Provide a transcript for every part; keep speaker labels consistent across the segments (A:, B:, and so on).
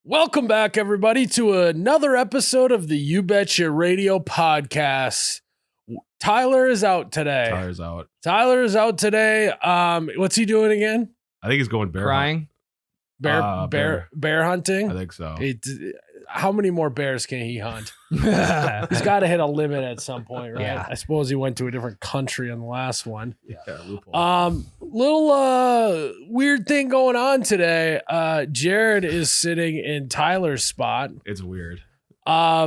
A: Welcome back, everybody, to another episode of the You Betcha Radio podcast. Tyler is out today. Tyler is out today. What's he doing again?
B: I think he's going bear
C: Crying.
A: Bear hunting.
B: I think so.
A: How many more bears can he hunt? He's got to hit a limit at some point, right?
C: Yeah.
A: I suppose he went to a different country on the last one.
B: Yeah, loophole.
A: Little weird thing going on today. Jerrod is sitting in Tyler's spot.
B: It's weird.
A: I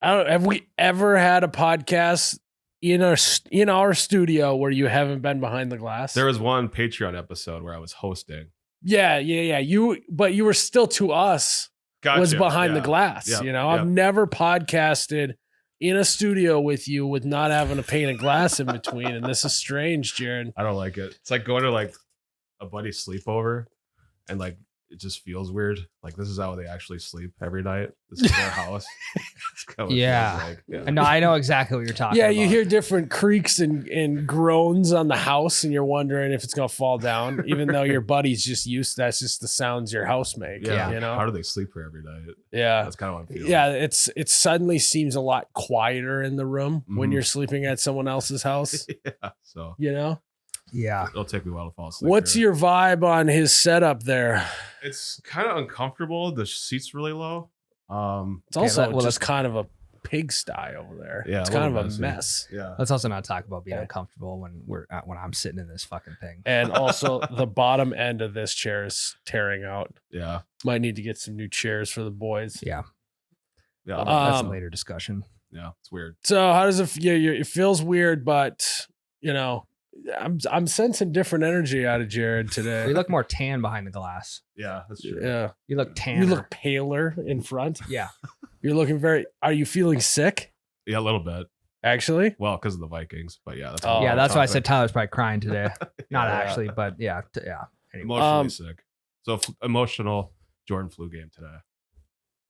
A: don't. Have we ever had a podcast in our studio where you haven't been behind the glass?
B: There was one Patreon episode where I was hosting.
A: Yeah. You were still to us.
B: Gotcha.
A: Was behind the glass.
B: Yep.
A: I've never podcasted in a studio with you with not having a pane of glass in between, and this is strange, Jerrod.
B: I don't like it. It's like going to like a buddy's sleepover, and like it just feels weird. Like this is how they actually sleep every night. This is their house. It's kind of what it
C: Yeah.
B: feels like.
C: No, I know exactly what you're talking
A: Yeah,
C: about.
A: you hear different creaks and groans on the house, and you're wondering if it's gonna fall down, even though your buddy's just used. That's just the sounds your house make.
B: Yeah.
A: You know.
B: How do they sleep here every night?
A: Yeah.
B: That's kind of what I'm feeling.
A: Yeah, it suddenly seems a lot quieter in the room when
B: Mhm.
A: you're sleeping at someone else's house.
B: Yeah. So
A: You know,
C: Yeah.
B: it'll take me a while to fall asleep.
A: what's
B: here.
A: your vibe on his setup there?
B: It's kind of uncomfortable. The seat's really low.
A: It's also
C: well,
A: just kind of a pigsty over there.
B: Yeah,
A: It's
B: a
A: kind of
B: little
A: a
B: messy.
A: mess.
B: Yeah.
C: Let's also not talk about being
A: Okay.
C: uncomfortable when I'm sitting in this fucking thing.
A: And also, the bottom end of this chair is tearing out.
B: Yeah.
A: Might need to get some new chairs for the boys.
C: Yeah.
B: Yeah.
C: That's a
A: Um,
C: later discussion.
B: Yeah. It's weird.
A: So, how does it feel? It feels weird, but I'm sensing different energy out of Jerrod today.
C: You look more tan behind the glass.
B: Yeah. That's true.
A: Yeah,
C: You look tan.
A: you look paler in front.
C: Yeah.
A: You're looking very. Are you feeling sick?
B: Yeah, a little bit.
A: Actually,
B: Well, because of the Vikings, but yeah, that's
A: Oh,
C: Yeah, that's why I said
B: topic.
C: Tyler's probably crying today. Not
B: Yeah.
C: actually, but yeah. Yeah. Anyway.
B: Emotionally
A: Um,
B: sick. So emotional Jordan flu game today.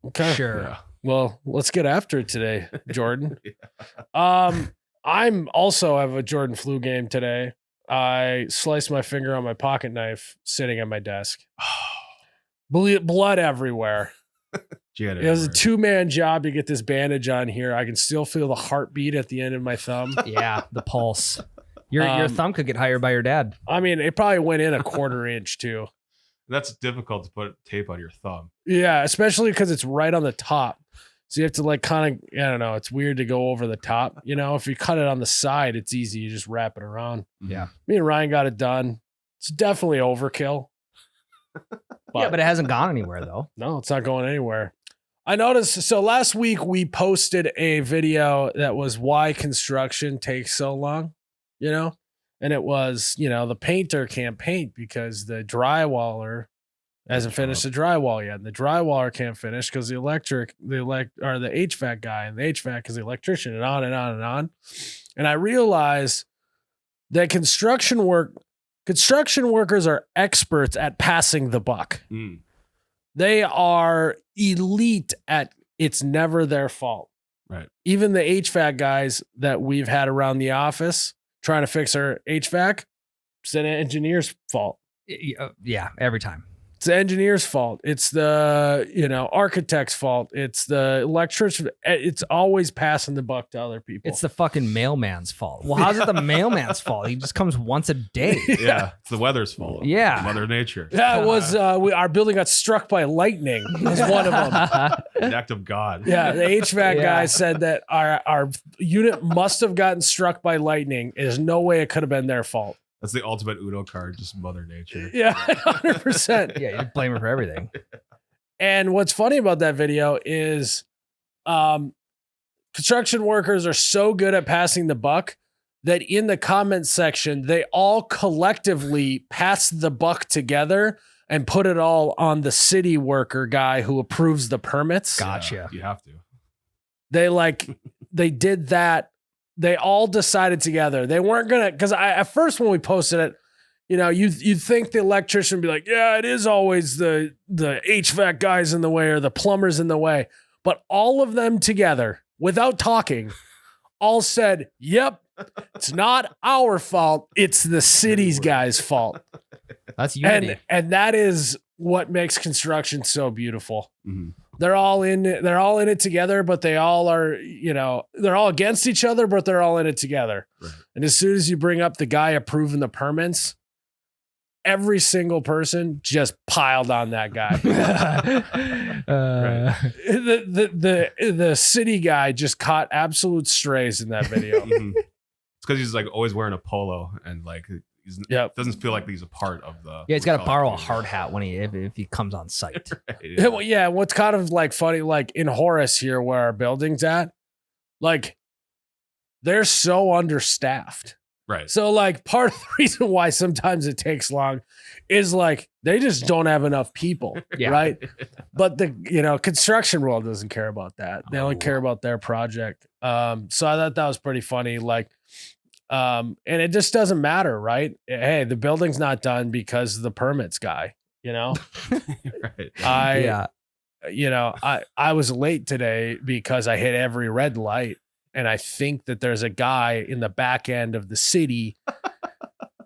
A: okay.
C: Sure.
B: Yeah.
A: Well, let's get after it today, Jordan.
B: Yeah.
A: I'm also have a Jordan flu game today. I sliced my finger on my pocket knife sitting at my desk. Blood everywhere.
B: Jan
A: It was a
B: everywhere.
A: 2-man job to get this bandage on here. I can still feel the heartbeat at the end of my thumb.
C: Yeah. The pulse. Your
A: Um,
C: thumb could get hired by your dad.
A: I mean, it probably went in a 1/4 inch too.
B: That's difficult to put tape on your thumb.
A: Yeah, especially because it's right on the top. So you have to like kind of, I don't know, it's weird to go over the top. If you cut it on the side, it's easy. You just wrap it around.
C: Yeah.
A: Me and Ryan got it done. It's definitely overkill.
C: Yeah, but it hasn't gone anywhere though.
A: No, it's not going anywhere. I noticed. So last week we posted a video that was why construction takes so long, and it was, the painter can't paint because the drywaller hasn't finished the drywall yet. And the drywaller can't finish because the HVAC guy, and the HVAC is the electrician, and on and on and on. And I realized that construction workers are experts at passing the buck.
B: Mm.
A: They are elite at it's never their fault.
B: Right.
A: Even the HVAC guys that we've had around the office trying to fix our HVAC, it's an engineer's fault.
C: Yeah. Every time.
A: It's the engineer's fault. It's the, architect's fault. It's the electrician. It's always passing the buck to other people.
C: It's the fucking mailman's fault. Well, how's it the mailman's fault? He just comes once a day.
B: Yeah. It's the weather's fault.
C: Yeah.
B: Mother Nature.
A: Yeah, it was our building got struck by lightning. Was one of them.
B: An act of God.
A: Yeah, the HVAC
C: Yeah.
A: guy said that our unit must have gotten struck by lightning. There's no way it could have been their fault.
B: That's the ultimate Uno card, just Mother Nature.
A: Yeah, 100%.
C: Yeah, you blame her for everything.
A: And what's funny about that video is construction workers are so good at passing the buck that in the comment section, they all collectively pass the buck together and put it all on the city worker guy who approves the permits.
C: Gotcha.
B: You have to.
A: They did that. They all decided together. They weren't going to, because at first when we posted it, you'd think the electrician would be like, yeah, it is always the HVAC guys in the way or the plumbers in the way. But all of them together, without talking, all said, yep, it's not our fault. It's the city's guy's fault.
C: That's unity.
A: And that is what makes construction so beautiful.
B: Mhm.
A: They're all in it together, but they all are, they're all against each other, but they're all in it together.
B: Right.
A: And as soon as you bring up the guy approving the permits, every single person just piled on that guy. The city guy just caught absolute strays in that video.
B: Mhm. It's because he's like always wearing a polo and like doesn't feel like he's a part of the.
C: Yeah, he's got to borrow a hard hat when if he comes on site.
B: Right,
A: Yeah. Well, yeah, what's kind of like funny, like in Horace here where our building's at, like they're so understaffed.
B: Right.
A: So like part of the reason why sometimes it takes long is like they just don't have enough people,
C: Yeah.
A: right? But the construction world doesn't care about that. They only care about their project. So I thought that was pretty funny. Like, and it just doesn't matter, right? Hey, the building's not done because of the permits guy,
B: Right.
A: I was late today because I hit every red light. And I think that there's a guy in the back end of the city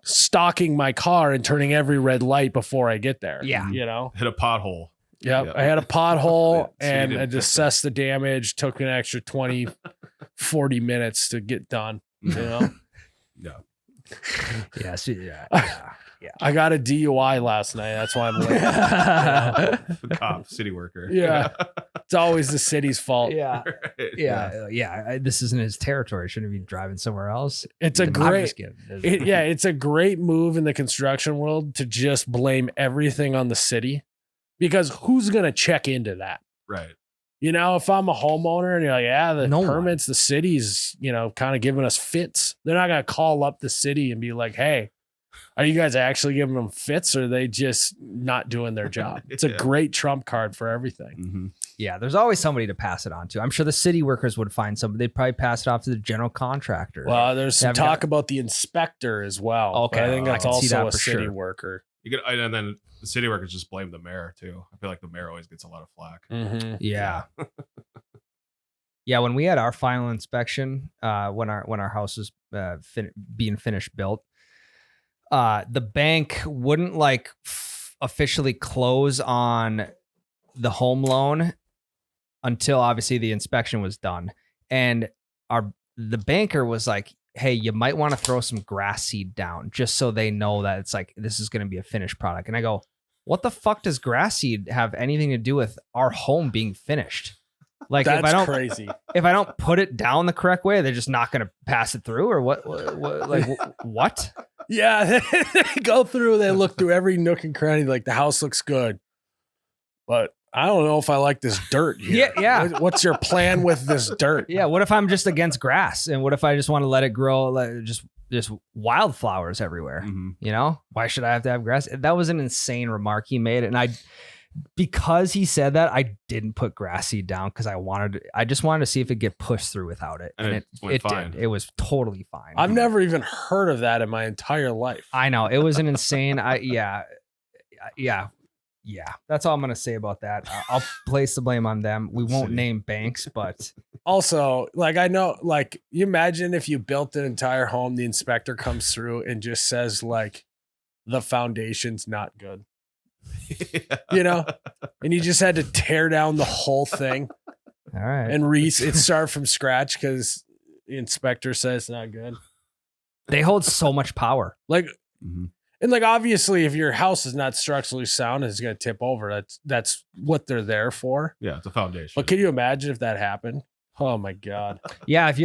A: stalking my car and turning every red light before I get there.
C: Yeah.
B: Hit a pothole.
A: Yep. I had a pothole and I assessed the damage, took an extra 20, 40 minutes to get done.
B: Yeah.
C: Yeah.
A: I got a DUI last night. That's why I'm late.
B: Cop, city worker.
A: Yeah. It's always the city's fault.
C: Yeah.
B: Right.
C: Yeah. This isn't his territory. Shouldn't he be driving somewhere else?
A: It's a
C: I'm
A: great,
C: just kidding.
A: it's a great move in the construction world to just blame everything on the city, because who's going to check into that?
B: Right.
A: If I'm a homeowner and you're like, the
C: No one.
A: permits, the city's, kind of giving us fits. They're not going to call up the city and be like, hey, are you guys actually giving them fits, or are they just not doing their job? It's a great trump card for everything.
B: Mm-hmm.
C: Yeah, there's always somebody to pass it on to. I'm sure the city workers would find somebody. They'd probably pass it off to the general contractor.
A: Well, there's some talk about the inspector as well.
C: Okay,
A: I think that's also a
C: for
A: city
C: sure.
A: worker.
B: And then the city workers just blame the mayor too. I feel like the mayor always gets a lot of flack.
A: Mm-hmm.
C: Yeah. Yeah, when we had our final inspection, when our house was being finished built, the bank wouldn't officially close on the home loan until obviously the inspection was done. And the banker was like, hey, you might want to throw some grass seed down just so they know that it's like, this is going to be a finished product. And I go, what the fuck does grass seed have anything to do with our home being finished? Like,
A: That's crazy.
C: If I don't put it down the correct way, they're just not going to pass it through, or what? What?
A: Yeah, they go through, they look through every nook and cranny, like the house looks good, but I don't know if I like this dirt here.
C: Yeah.
A: What's your plan with this dirt?
C: Yeah. What if I'm just against grass, and what if I just want to let it grow, like just wildflowers everywhere?
B: Mm-hmm.
C: Why should I have to have grass? That was an insane remark he made, and because he said that, I didn't put grass seed down because I just wanted to see if it get pushed through without it. And it
B: fine.
C: did. It was totally fine.
A: I've never even heard of that in my entire life.
C: I know. It was an insane. Yeah. That's all I'm going to say about that. I'll place the blame on them. We won't name banks, but
A: also, I know, you imagine if you built an entire home, the inspector comes through and just says the foundation's not good. And you just had to tear down the whole thing.
C: All right.
A: And start from scratch because the inspector says it's not good.
C: They hold so much power.
A: And obviously if your house is not structurally sound, it's going to tip over. That's what they're there for.
B: Yeah, it's a foundation.
A: But can you imagine if that happened? Oh my God.
C: Yeah, if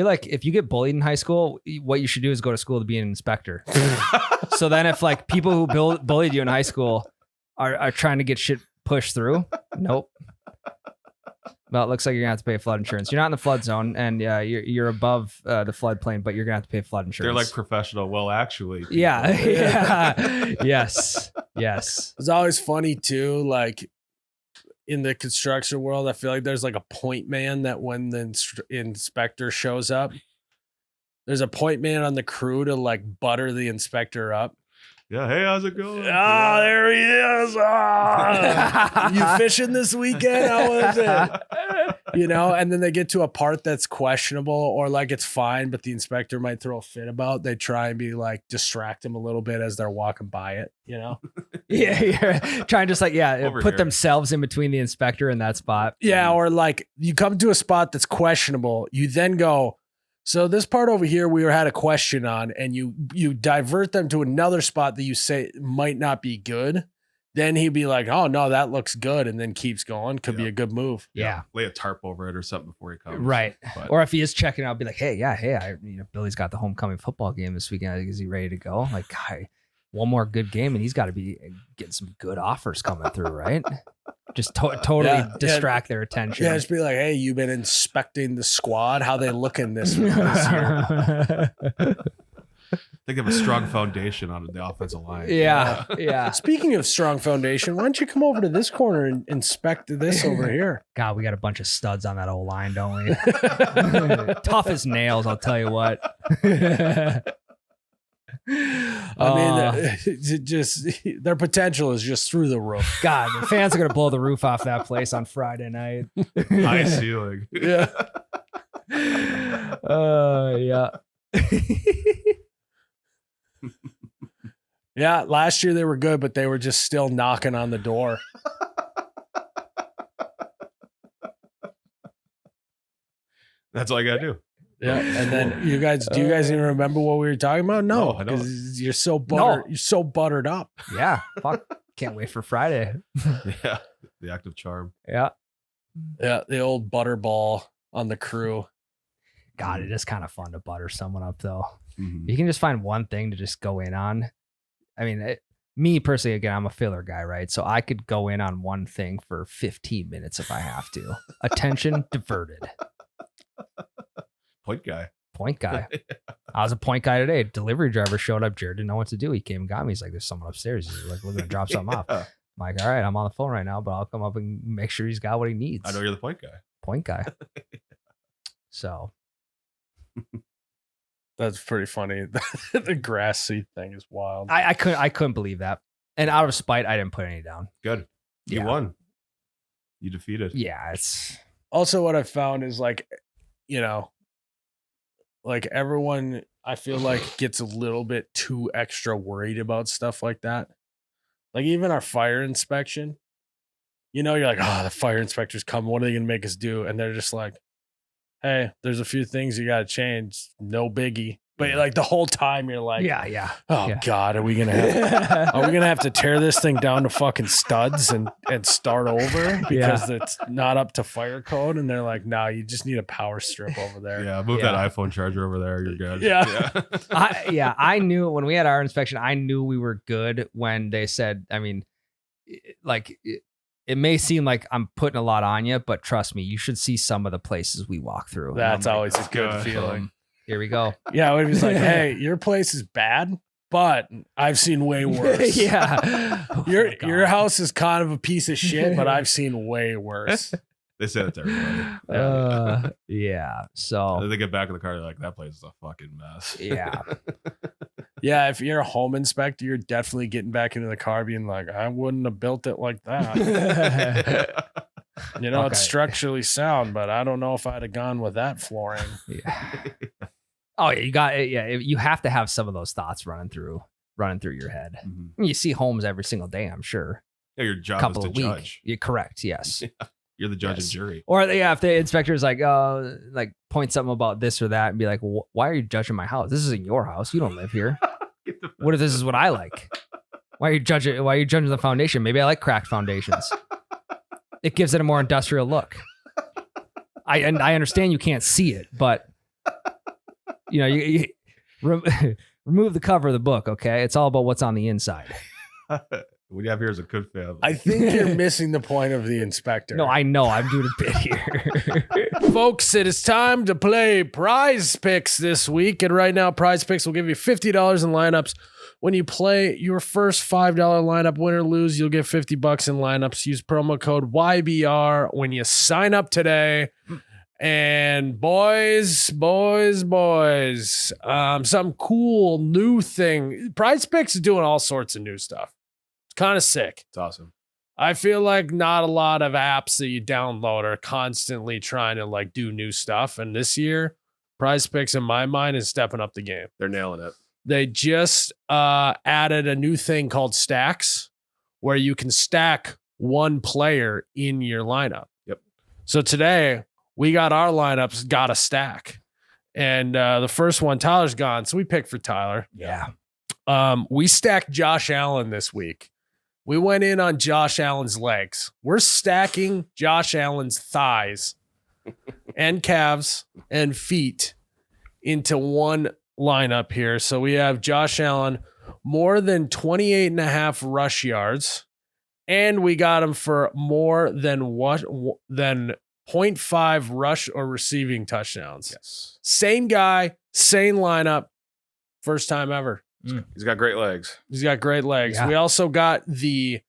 C: you get bullied in high school, what you should do is go to school to be an inspector. So then if people who bullied you in high school are trying to get shit pushed through, nope. Well, it looks like you're gonna have to pay flood insurance. You're not in the flood zone, and you're above the floodplain, but you're gonna have to pay flood insurance.
B: They're like professional. Well, actually, people.
C: Yeah. Yes.
A: It's always funny too. In the construction world, I feel like there's a point man that when the inspector shows up, there's a point man on the crew to butter the inspector up.
B: Yeah, hey, how's it going?
A: Ah, there he is. Ah. You fishing this weekend? How was it? And then they get to a part that's questionable or it's fine, but the inspector might throw a fit about. They try and be distract him a little bit as they're walking by it,
C: Yeah, trying just like
B: Over
C: put
B: here.
C: themselves in between the inspector and that spot.
A: Yeah, or like you come to a spot that's questionable, you then go, so this part over here we had a question on, and you divert them to another spot that you say might not be good. Then he'd be like, oh no, that looks good, and then keeps going. Could be a good move.
C: Yeah.
B: Lay a tarp over it or something before he comes.
C: Right.
B: But
C: Or if he is checking out, be like, hey, Billy's got the homecoming football game this weekend. Is he ready to go? Like, guy, one more good game, and he's got to be getting some good offers coming through, right? Just totally distract their attention.
A: Yeah, just be like, hey, you've been inspecting the squad. How they looking this year?
B: they have a strong foundation on the offensive line.
C: Yeah.
A: Speaking of strong foundation, why don't you come over to this corner and inspect this over here?
C: God, we got a bunch of studs on that old line, don't we? Tough as nails, I'll tell you what.
A: I mean, just their potential is just through the roof.
C: God, the fans are gonna blow the roof off that place on Friday night.
B: High ceiling.
A: Yeah.
C: Yeah.
A: Yeah, last year they were good, but they were just still knocking on the door.
B: That's all you gotta do.
A: Yeah, and then do you guys even remember what we were talking about? No,
B: No, I don't.
A: 'cause you're so buttered up.
C: Yeah. Fuck. Can't wait for Friday.
B: Yeah. The active charm.
C: Yeah.
A: Yeah, the old butterball on the crew.
C: God, it is kind of fun to butter someone up though.
B: Mhm.
C: You can just find one thing to just go in on. I mean, me personally, again, I'm a filler guy, right? So I could go in on one thing for 15 minutes if I have to. Attention diverted.
B: Point guy.
C: Point guy. I was a point guy today. Delivery driver showed up. Jerrod didn't know what to do. He came and got me. He's like, there's someone upstairs. He's like, we're going to drop something off. I'm like, all right, I'm on the phone right now, but I'll come up and make sure he's got what he needs.
B: I know you're the point guy.
C: Point guy. So.
A: That's pretty funny. The grass seed thing is wild.
C: I couldn't believe that. And out of spite, I didn't put any down.
B: Good. You
C: Yeah.
B: won. You defeated.
C: Yeah, it's
A: Also, what I found is like, you know, like everyone, I feel like gets a little bit too extra worried about stuff like that. Like even our fire inspection, you know, you're like, oh, the fire inspector's coming. What are they going to make us do? And they're just like, hey, there's a few things you got to change. No biggie. But like the whole time you're like,
C: yeah.
A: oh God, are we gonna have to tear this thing down to fucking studs and start over because it's not up to fire code? And they're like, no, you just need a power strip over there.
B: Yeah, move that iPhone charger over there. You're good.
A: Yeah.
C: I knew when we had our inspection, I knew we were good when they said, I mean, like it may seem like I'm putting a lot on you, but trust me, you should see some of the places we walk through.
A: That's always a good
B: good.
A: feeling.
C: Here we go.
A: Yeah, it was like, hey, your place is bad, but I've seen way worse.
C: Yeah.
A: Your house is kind of a piece of shit, but I've seen way worse.
B: They said it to everybody.
C: Yeah.
B: And
C: So
B: then they get back in the car, they're like, that place is a fucking mess.
C: yeah.
A: Yeah, if you're a home inspector, you're definitely getting back into the car being like, I wouldn't have built it like that. You know, it's
C: Okay.
A: structurally sound, but I don't know if I'd have gone with that flooring.
C: Yeah. Oh yeah, you got it. Yeah, you have to have some of those thoughts running through your head.
B: Mhm.
C: I mean, you see homes every single day, I'm sure.
B: Yeah, your job
C: Couple
B: is
C: of
B: to
C: weeks.
B: judge.
C: You're correct. Yes.
B: You're the judge
C: Yes.
B: and jury.
C: Or yeah, if the inspector's like point something about this or that and be like, why are you judging my house? This isn't your house. You don't live here. What if this is what I like? Why are you judging the foundation? Maybe I like cracked foundations. It gives it a more industrial look. I understand you can't see it, but you know, you remove the cover of the book, okay? It's all about what's on the inside.
B: What you have here is a good family.
A: I think you're missing the point of the inspector.
C: No, I know. I'm doing a bit here.
A: Folks, it is time to play Prize Picks this week. And right now, Prize Picks will give you $50 in lineups. When you play your first $5 lineup, win or lose, you'll get $50 in lineups. Use promo code YBR when you sign up today. And boys, some cool new thing. Prize Picks is doing all sorts of new stuff. It's kind of sick.
B: It's awesome.
A: I feel like not a lot of apps that you download are constantly trying to like do new stuff. And this year, Prize Picks in my mind is stepping up the game.
B: They're nailing it.
A: They just added a new thing called stacks, where you can stack one player in your lineup.
B: Yep.
A: So today we got our lineups, got a stack. And the first one, Tyler's gone. So we picked for Tyler.
C: Yeah.
A: We stacked Josh Allen this week. We went in on Josh Allen's legs. We're stacking Josh Allen's thighs and calves and feet into one lineup here. So we have Josh Allen more than 28 and a half rush yards. And we got him for more than 0.5 rush or receiving touchdowns.
B: Yes.
A: Same guy, same lineup. First time ever.
B: He's got great legs.
A: He's got great legs.
C: Yeah.
A: We also got the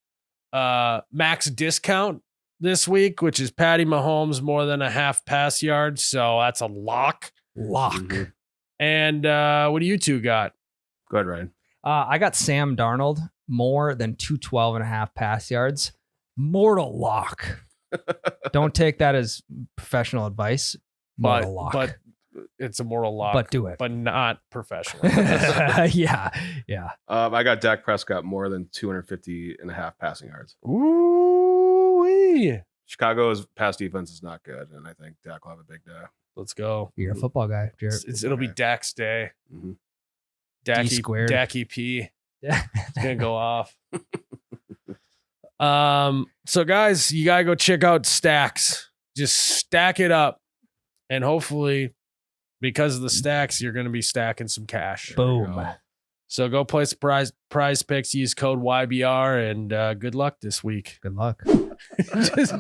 A: max discount this week, which is Patty Mahomes more than a half pass yard. So that's a lock.
B: Mhm.
A: And what do you two got?
B: Go ahead, Ryan.
C: I got Sam Darnold more than 212 and a half pass yards. Mortal lock. Don't take that as professional advice. Mortal lock.
A: But it's a moral lock.
C: But do it.
A: But not professional.
C: Yeah.
B: I got Dak Prescott more than 250 and a half passing yards.
A: Ooh-wee.
B: Chicago's pass defense is not good, and I think Dak will have a big day.
A: Let's go.
C: You're a football guy, Jerrod.
A: It'll be Dak's day.
B: Mhm.
C: squared.
A: Dacky P.
C: Yeah.
A: It's gonna go off. So guys, you gotta go check out Stacks. Just stack it up, and hopefully, because of the stacks, you're gonna be stacking some cash.
C: Boom.
B: go.
A: So go play some prize picks. Use code YBR, and good luck this week.
C: Good luck.
A: Just-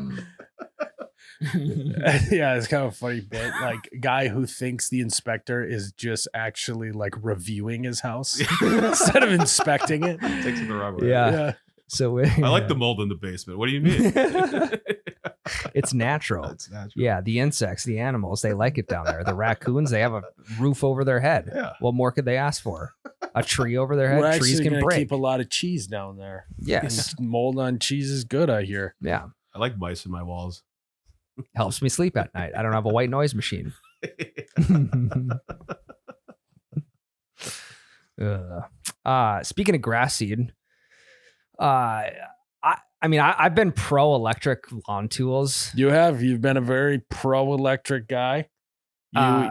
A: yeah, it's kind of a funny bit. Like a guy who thinks the inspector is just actually like reviewing his house instead of inspecting it.
B: Takes it the wrong way.
C: Yeah. So
B: I like the mold in the basement. What do you mean?
C: It's natural.
B: It's natural.
C: Yeah, the insects, the animals, they like it down there. The raccoons, they have a roof over their head.
B: Yeah.
C: What more could they ask for? A tree over their head?
A: We're
C: Trees
A: actually
C: can
A: gonna
C: break.
A: keep a lot of cheese down there.
C: Yes.
A: And mold on cheese is good, I hear.
C: Yeah.
B: I like mice in my walls.
C: Helps me sleep at night. I don't have a white noise machine. Speaking of grass seed, I've been pro electric lawn tools.
A: You've been a very pro electric guy.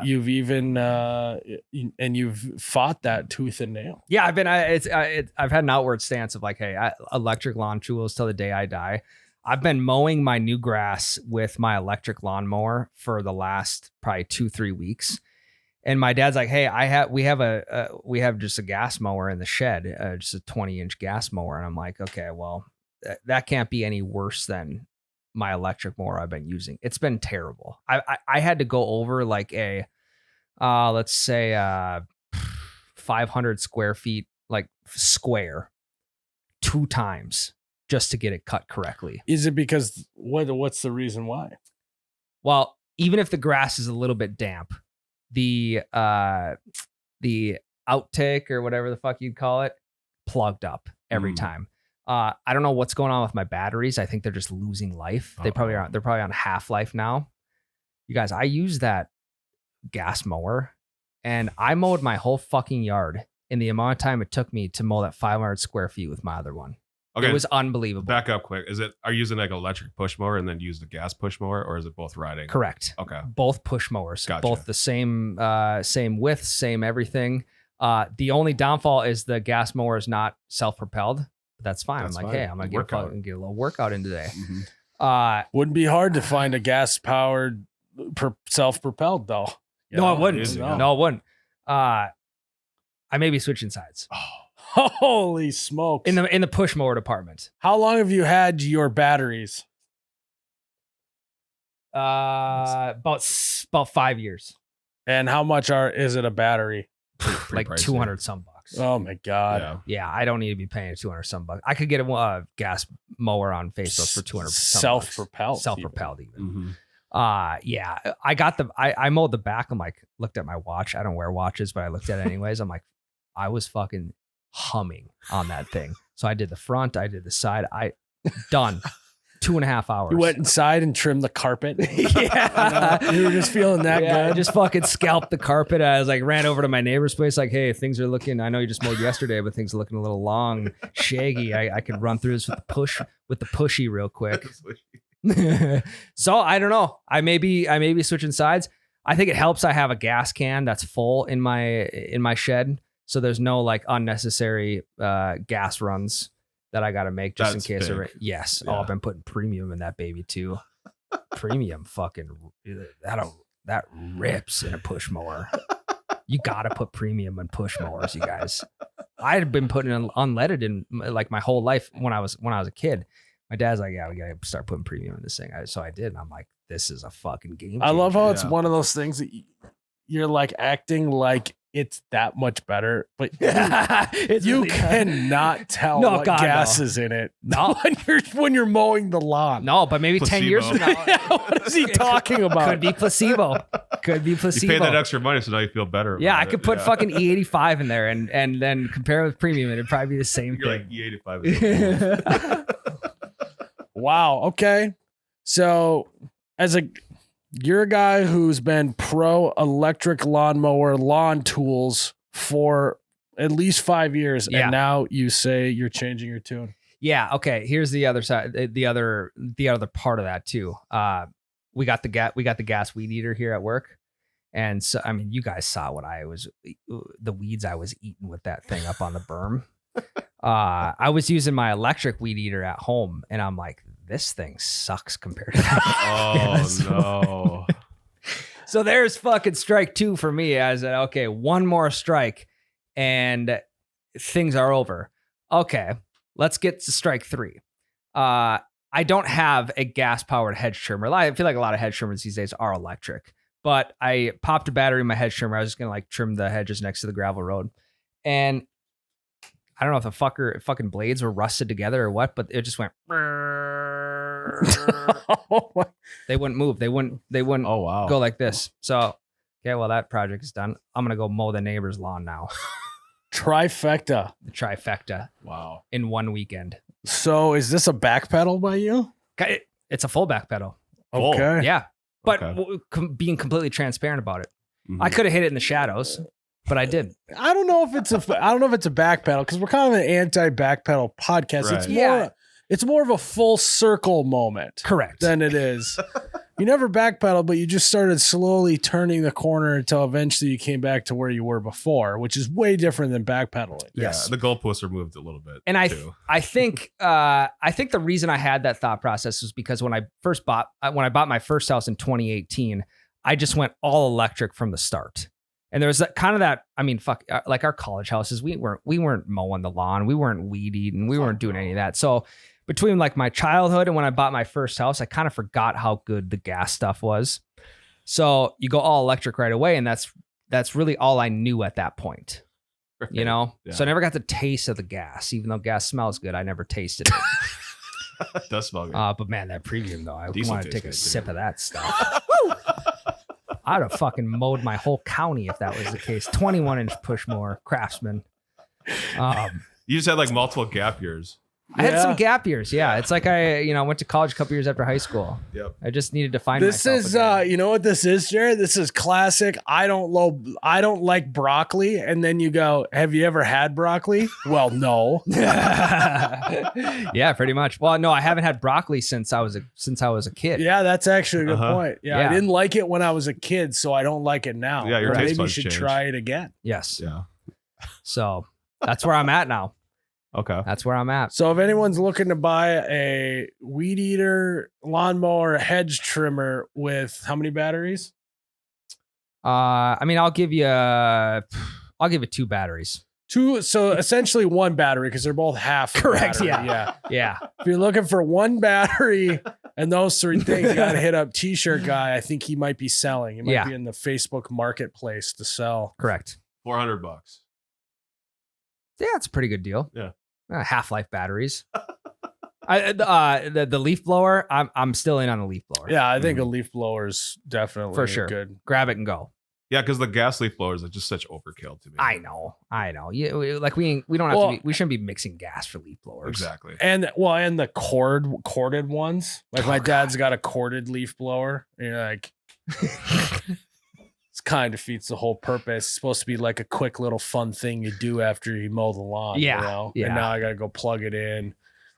A: You've even and you've fought that tooth and nail.
C: Yeah, I've had an outward stance of like, hey, electric lawn tools till the day I die. I've been mowing my new grass with my electric lawnmower for the last probably 2-3 weeks. And my dad's like, hey, we have just a gas mower in the shed, just a 20-inch gas mower. And I'm like, okay, well, that can't be any worse than my electric mower I've been using. It's been terrible. I had to go over like a, let's say 500 square feet, like square 2 times just to get it cut correctly.
A: Is it because what's the reason why?
C: Well, even if the grass is a little bit damp, the outtake or whatever the fuck you'd call it plugged up every time. I don't know what's going on with my batteries. I think they're just losing life. They're probably on half-life now. You guys, I use that gas mower and I mowed my whole fucking yard in the amount of time it took me to mow that 500 square feet with my other one.
B: Okay.
C: It was unbelievable.
B: Back up quick. Are you using like an electric push mower and then use the gas push mower, or is it both riding?
C: Correct.
B: Okay.
C: Both push mowers,
B: Gotcha.
C: both the same width, same everything. The only downfall is the gas mower is not self-propelled, but that's fine.
B: That's
C: I'm like,
B: fine.
C: hey, I'm gonna get a little workout in today.
B: Mhm.
A: Wouldn't be hard to find a gas powered self-propelled though.
C: No, it wouldn't.
B: easy, yeah.
C: No, it wouldn't. I may be switching sides
A: Holy smokes.
C: in the push mower department.
A: How long have you had your batteries?
C: About 5 years,
A: And how much is it a battery?
B: Pretty
C: like
B: pricey.
C: 200 some bucks.
A: Oh my God.
B: Yeah.
C: Yeah, I don't need to be paying 200 some bucks. I could get a gas mower on Facebook for 200 some bucks.
A: Self-propelled.
C: Self-propelled even.
B: Mhm.
C: Yeah, I mowed the back. I'm like, looked at my watch. I don't wear watches, but I looked at it anyways. I'm like, I was fucking humming on that thing. So I did the front, I did the side. Done. 2.5 hours.
A: You went inside and trimmed the carpet.
C: Yeah.
A: You were just feeling that
C: I
A: good.
C: just fucking scalped the carpet. I was like, ran over to my neighbor's place, like, hey, things are looking, I know you just mowed yesterday, but things are looking a little long, shaggy. I could run through this with the pushy real quick. So I don't know. I may be switching sides. I think it helps I have a gas can that's full in my shed. So there's no like unnecessary gas runs that I got to make just
B: That's
C: in case.
B: big.
C: Yes.
B: Yeah.
C: Oh, I've been putting premium in that baby too. Premium fucking that rips in a push mower. You got to put premium in push mowers, you guys. I had been putting unleaded in like my whole life when I was a kid. My dad's like, yeah, we got to start putting premium in this thing. So I did. And I'm like, this is a fucking game changer.
A: I love how it's
B: Yeah.
A: one of those things that you're like acting like it's that much better, but you cannot tell
C: No,
A: what
C: God,
A: gas
C: no.
A: is in it.
C: No.
A: when you're mowing the lawn.
C: No, but maybe 10 years from now.
A: What is he talking about?
C: Could be placebo. Could be
B: You
C: placebo.
B: pay that extra money, so now you feel better.
C: Yeah,
B: about
C: I
B: it.
C: could put fucking E85 in there and then compare it with premium, and it'd probably be the same
B: You're
C: thing.
B: like E85. Is the
A: Wow. Okay. So you're a guy who's been pro electric lawnmower lawn tools for at least 5 years.
C: Yeah.
A: And now you say you're changing your tune.
C: Yeah. Okay. Here's the other side. The other part of that too. We got the gas weed eater here at work, and so I mean, you guys saw the weeds I was eating with that thing up on the berm. I was using my electric weed eater at home, and I'm like, this thing sucks compared to that.
B: Oh no.
C: So there's fucking strike 2 for me. I said, okay, one more strike and things are over. Okay, let's get to strike 3. I don't have a gas powered hedge trimmer. I feel like a lot of hedge trimmers these days are electric, but I popped a battery in my hedge trimmer. I was just going to like trim the hedges next to the gravel road. And I don't know if the fucking blades were rusted together or what, but it just went. They wouldn't move. They wouldn't
B: Oh wow.
C: go like this. So, okay, well, that project is done. I'm going to go mow the neighbor's lawn now.
A: Trifecta.
C: The trifecta
B: Wow.
C: in one weekend.
A: So is this a back pedal by you?
C: It's a full back pedal.
B: Full.
A: Okay.
C: Yeah. But
B: Okay.
C: being completely transparent about it.
B: Mhm.
C: I could have hit it in the shadows, but I did.
A: I don't know if it's a back pedal because we're kind of an anti-back pedal podcast. It's
B: Right.
A: more
C: Yeah.
A: it's more of a full circle moment
C: Correct.
A: than it is. You never backpedaled, but you just started slowly turning the corner until eventually you came back to where you were before, which is way different than backpedaling.
C: Yes.
B: Yeah, the goalposts are moved a little bit.
C: And I think the reason I had that thought process was because when I bought my first house in 2018, I just went all electric from the start. And there was that kind of that, I mean, like our college houses, we weren't mowing the lawn, we weren't weed eating, we weren't doing any of that. So between like my childhood and when I bought my first house, I kind of forgot how good the gas stuff was. So you go all electric right away, and that's really all I knew at that point. You know?
B: Yeah.
C: So I never got the taste of the gas, even though gas smells good. I never tasted it.
B: It does smell good.
C: But man, that premium though, I
B: Diesel
C: want to
B: tastes
C: take a
B: good,
C: sip
B: too.
C: of that stuff. I'd have fucking mowed my whole county if that was the case. 21-inch push mower, Craftsman.
B: You just had like multiple gap years.
C: I had
A: Yeah.
C: some gap years. Yeah, it's like I went to college a couple years after high school.
B: Yep.
C: I just needed to find
A: This
C: myself
A: is
C: again.
A: you know what this is, Jerrod? This is classic. I don't like broccoli. And then you go, have you ever had broccoli? Well, no.
C: Yeah, pretty much. Well, no, I haven't had broccoli since I was a kid.
A: Yeah, that's actually a good
B: Uh-huh.
A: point. Yeah,
C: Yeah.
A: I didn't like it when I was a kid, so I don't like it now.
B: Yeah, your
A: But
B: taste
A: maybe you
B: buds
A: should
B: changed.
A: try it again.
C: Yes.
B: Yeah.
C: So that's where I'm at now.
B: Okay.
C: That's where I'm at.
A: So if anyone's looking to buy a weed eater, lawnmower, hedge trimmer with how many batteries?
C: I mean, I'll give you 2 batteries.
A: Two. So essentially one battery because they're both half. a
C: Correct,
A: battery.
C: yeah.
A: Yeah.
C: Yeah.
A: If you're looking for one battery and those 3 things, you got to hit up T-shirt guy. I think he might be selling. He might
C: Yeah.
A: be in the Facebook marketplace to sell.
C: Correct.
B: $400.
C: Yeah, it's a pretty good deal.
B: Yeah.
C: Half-life batteries. The leaf blower, I'm still in on the leaf blower.
A: Yeah, I think a leaf blower is definitely
C: For sure.
A: good.
C: Grab it and go.
B: Yeah, because the gas leaf blowers are just such overkill to me.
C: I know. Yeah, we don't have to be. We shouldn't be mixing gas for leaf blowers.
B: Exactly.
A: And the corded ones. Like my dad's got a corded leaf blower. And you're like, it's kind of defeats the whole purpose. It's supposed to be like a quick little fun thing you do after you mow the lawn.
C: Yeah,
A: You know?
C: yeah.
A: And now I got to go plug it in,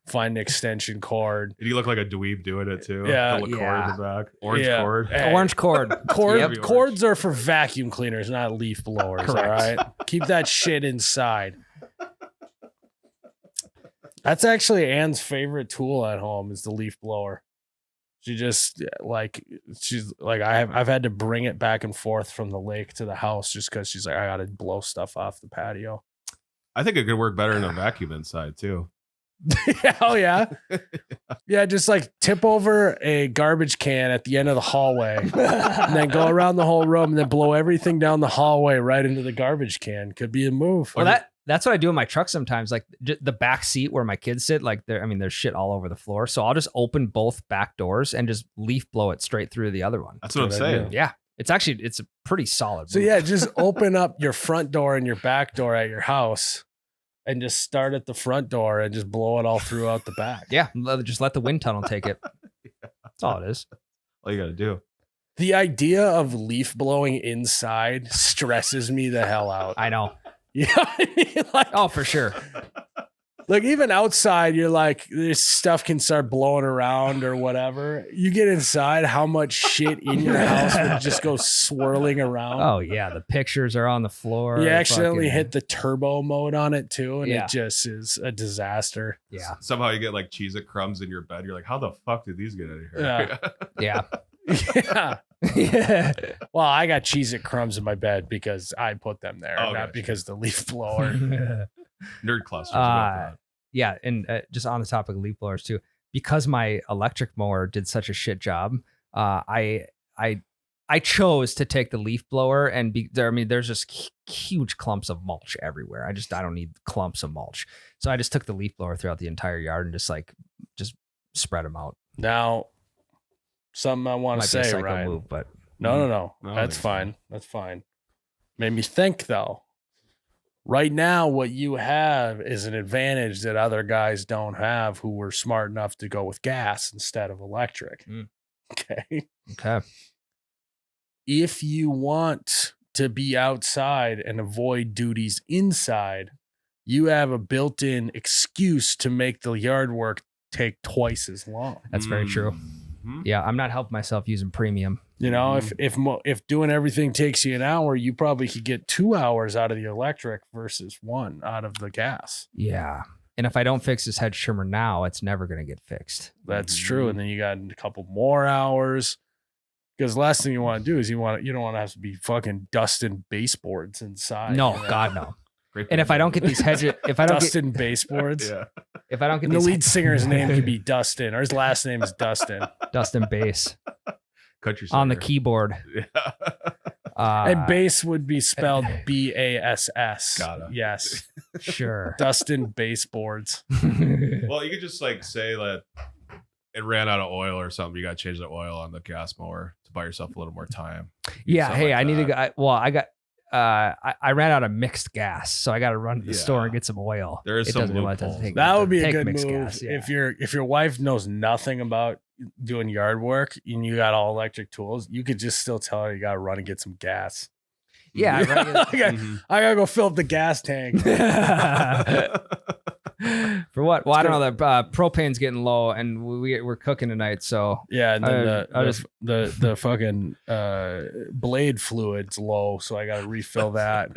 A: find an extension cord.
B: And you look like a dweeb doing it too.
A: Yeah,
B: The cord in the back. Orange
A: Yeah.
B: cord.
A: Hey.
C: Orange cord.
B: Yep.
A: Cords are for vacuum cleaners, not leaf blowers.
C: Correct.
A: All right. Keep that shit inside. That's actually Anne's favorite tool at home is the leaf blower. She's like I've had to bring it back and forth from the lake to the house just because she's like, I gotta blow stuff off the patio.
B: I think it could work better in a vacuum inside too.
A: Oh yeah. Yeah, just like tip over a garbage can at the end of the hallway and then go around the whole room and then blow everything down the hallway right into the garbage can. Could be a move.
C: Well, that's what I do in my truck sometimes. Like the back seat where my kids sit, like there's shit all over the floor. So I'll just open both back doors and just leaf blow it straight through the other one.
B: That's what I'm saying.
C: Yeah. It's a pretty solid
A: So
C: move.
A: yeah, just open up your front door and your back door at your house and just start at the front door and just blow it all throughout the back.
C: Yeah. Just let the wind tunnel take it. That's all it is.
B: All you got to do.
A: The idea of leaf blowing inside stresses me the hell out.
C: I know.
A: You know what I mean? Like,
C: Oh, for sure.
A: like even outside, you're like, this stuff can start blowing around or whatever. You get inside, how much shit in your house would just go swirling around.
C: Oh yeah. The pictures are on the floor.
A: You accidentally
C: Fucking-
A: hit the turbo mode on it too, and
C: Yeah.
A: it just is a disaster.
C: Yeah.
B: Somehow you get like Cheez-It crumbs in your bed. You're like, how the fuck did these get out of here?
C: Yeah.
A: Yeah.
C: Yeah.
A: Well, I got Cheez-It crumbs in my bed because I put them there,
B: Oh,
A: not
B: gotcha.
A: because the leaf blower.
B: Nerd clusters. about that.
C: Yeah, and just on the topic of leaf blowers too, because my electric mower did such a shit job, I chose to take the leaf blower and there's just huge clumps of mulch everywhere. I don't need clumps of mulch, so I just took the leaf blower throughout the entire yard and just spread them out.
A: Now, something I want to
C: Might be a
A: say,
C: psycho
A: Ryan.
C: move, but
A: No.
B: No, I
A: That's
B: think so.
A: fine. That's fine. Made me think though. Right now, what you have is an advantage that other guys don't have who were smart enough to go with gas instead of electric.
C: Mm.
A: Okay.
C: okay.
A: If you want to be outside and avoid duties inside, you have a built-in excuse to make the yard work take twice as long.
C: That's very true.
B: Mhm.
C: Yeah, I'm not helping myself using premium.
A: You know, if doing everything takes you an hour, you probably could get 2 hours out of the electric versus 1 out of the gas.
C: Yeah. And if I don't fix this hedge trimmer now, it's never going to get fixed.
A: That's true. And then you got a couple more hours. Because the last thing you want to do is you don't want to have to be fucking dusting baseboards inside.
C: No,
A: you know?
C: God, no.
B: Great
C: And if I don't get these hedges, if I don't get,
A: Dustin baseboards.
B: Yeah.
C: if I don't get
A: And the
C: these
A: lead singer's name could be Dustin, or his last name is Dustin.
C: Dustin bass
B: Country
C: on the
B: singer.
C: keyboard.
B: Yeah.
A: And bass would be spelled BASS.
B: Gotta.
A: Yes.
C: Sure.
A: Dustin baseboards.
B: Well, you could just like say that it ran out of oil or something. You got to change the oil on the gas mower to buy yourself a little more time.
C: Yeah.
B: Something
C: Hey,
B: like
C: I need to
B: that.
C: go. I ran out of mixed gas, so I got to run to the
B: Yeah.
C: store and get some oil.
B: There is
C: It
B: some
C: doesn't- well, it doesn't
B: loopholes.
C: take-
A: That would be a
C: take
A: good
C: mixed
A: move
C: gas, yeah.
A: if your wife knows nothing about doing yard work and you got all electric tools. You could just still tell her you got to run and get some gas.
C: Yeah. I ran-
B: Mhm.
A: I gotta go fill up the gas tank.
C: For what? Well, I don't know. The propane's getting low, and we're cooking tonight. So
A: Yeah, and then
C: I just-
A: the fucking blade fluid's low, so I gotta refill that.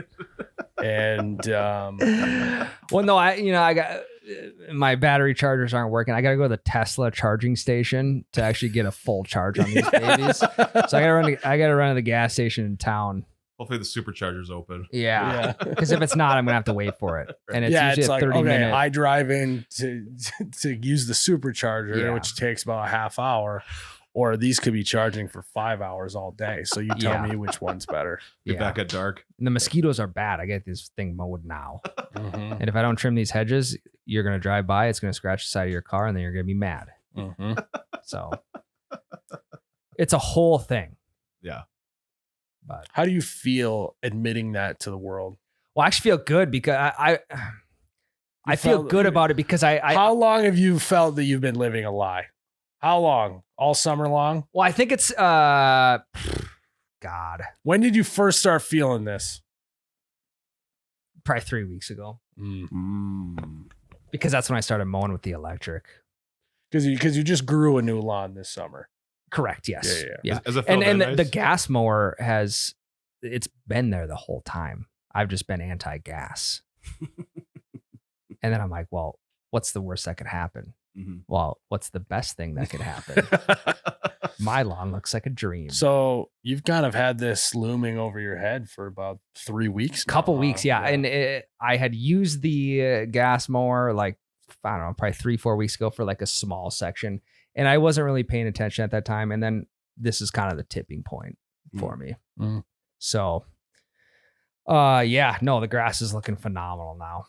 A: And
C: well, no, I got my battery chargers aren't working. I got to go to the Tesla charging station to actually get a full charge on these babies. So I got to run to the gas station in town.
B: Hopefully the supercharger's open.
C: Yeah, because if it's not, I'm gonna have to wait for it, and it's
A: yeah,
C: usually
A: it's
C: a
A: like
C: 30
A: okay,
C: minute.
A: I drive in to use the supercharger,
C: Yeah.
A: which takes about a half hour, or these could be charging for 5 hours all day. So you tell
C: Yeah.
A: me which one's better.
B: You're
C: Yeah.
B: back at dark.
C: And the mosquitoes are bad. I get this thing mowed now,
A: Mhm,
C: and if I don't trim these hedges, you're gonna drive by. It's gonna scratch the side of your car, and then you're gonna be mad.
A: mhm.
C: So it's a whole thing.
B: Yeah.
C: But
A: How do you feel admitting that to the world?
C: well, I actually feel good because I feel
A: felt-
C: good about it because
A: How long have you felt that you've been living a lie? How long? All summer long?
C: well, I think it's God.
A: When did you first start feeling this?
C: Probably 3 weeks ago
B: Mm.
C: because that's when I started mowing with the electric.
A: Because you just grew a new lawn this summer.
C: Correct. Yes.
A: Yeah.
B: Has it felt
C: And
B: that
C: the
B: nice?
C: gas mower it's been there the whole time. I've just been anti-gas. And then I'm like, well, what's the worst that could happen?
B: Mhm.
C: Well, what's the best thing that could happen? My lawn looks like a dream.
A: So you've kind of had this looming over your head for about 3 weeks.
C: Couple
A: now,
C: weeks,
A: huh?
C: yeah. And I had used the gas mower like, I don't know, probably 3-4 weeks ago for like a small section. And I wasn't really paying attention at that time. And then this is kind of the tipping point for me.
A: Mm.
C: So, yeah, no, the grass is looking phenomenal now.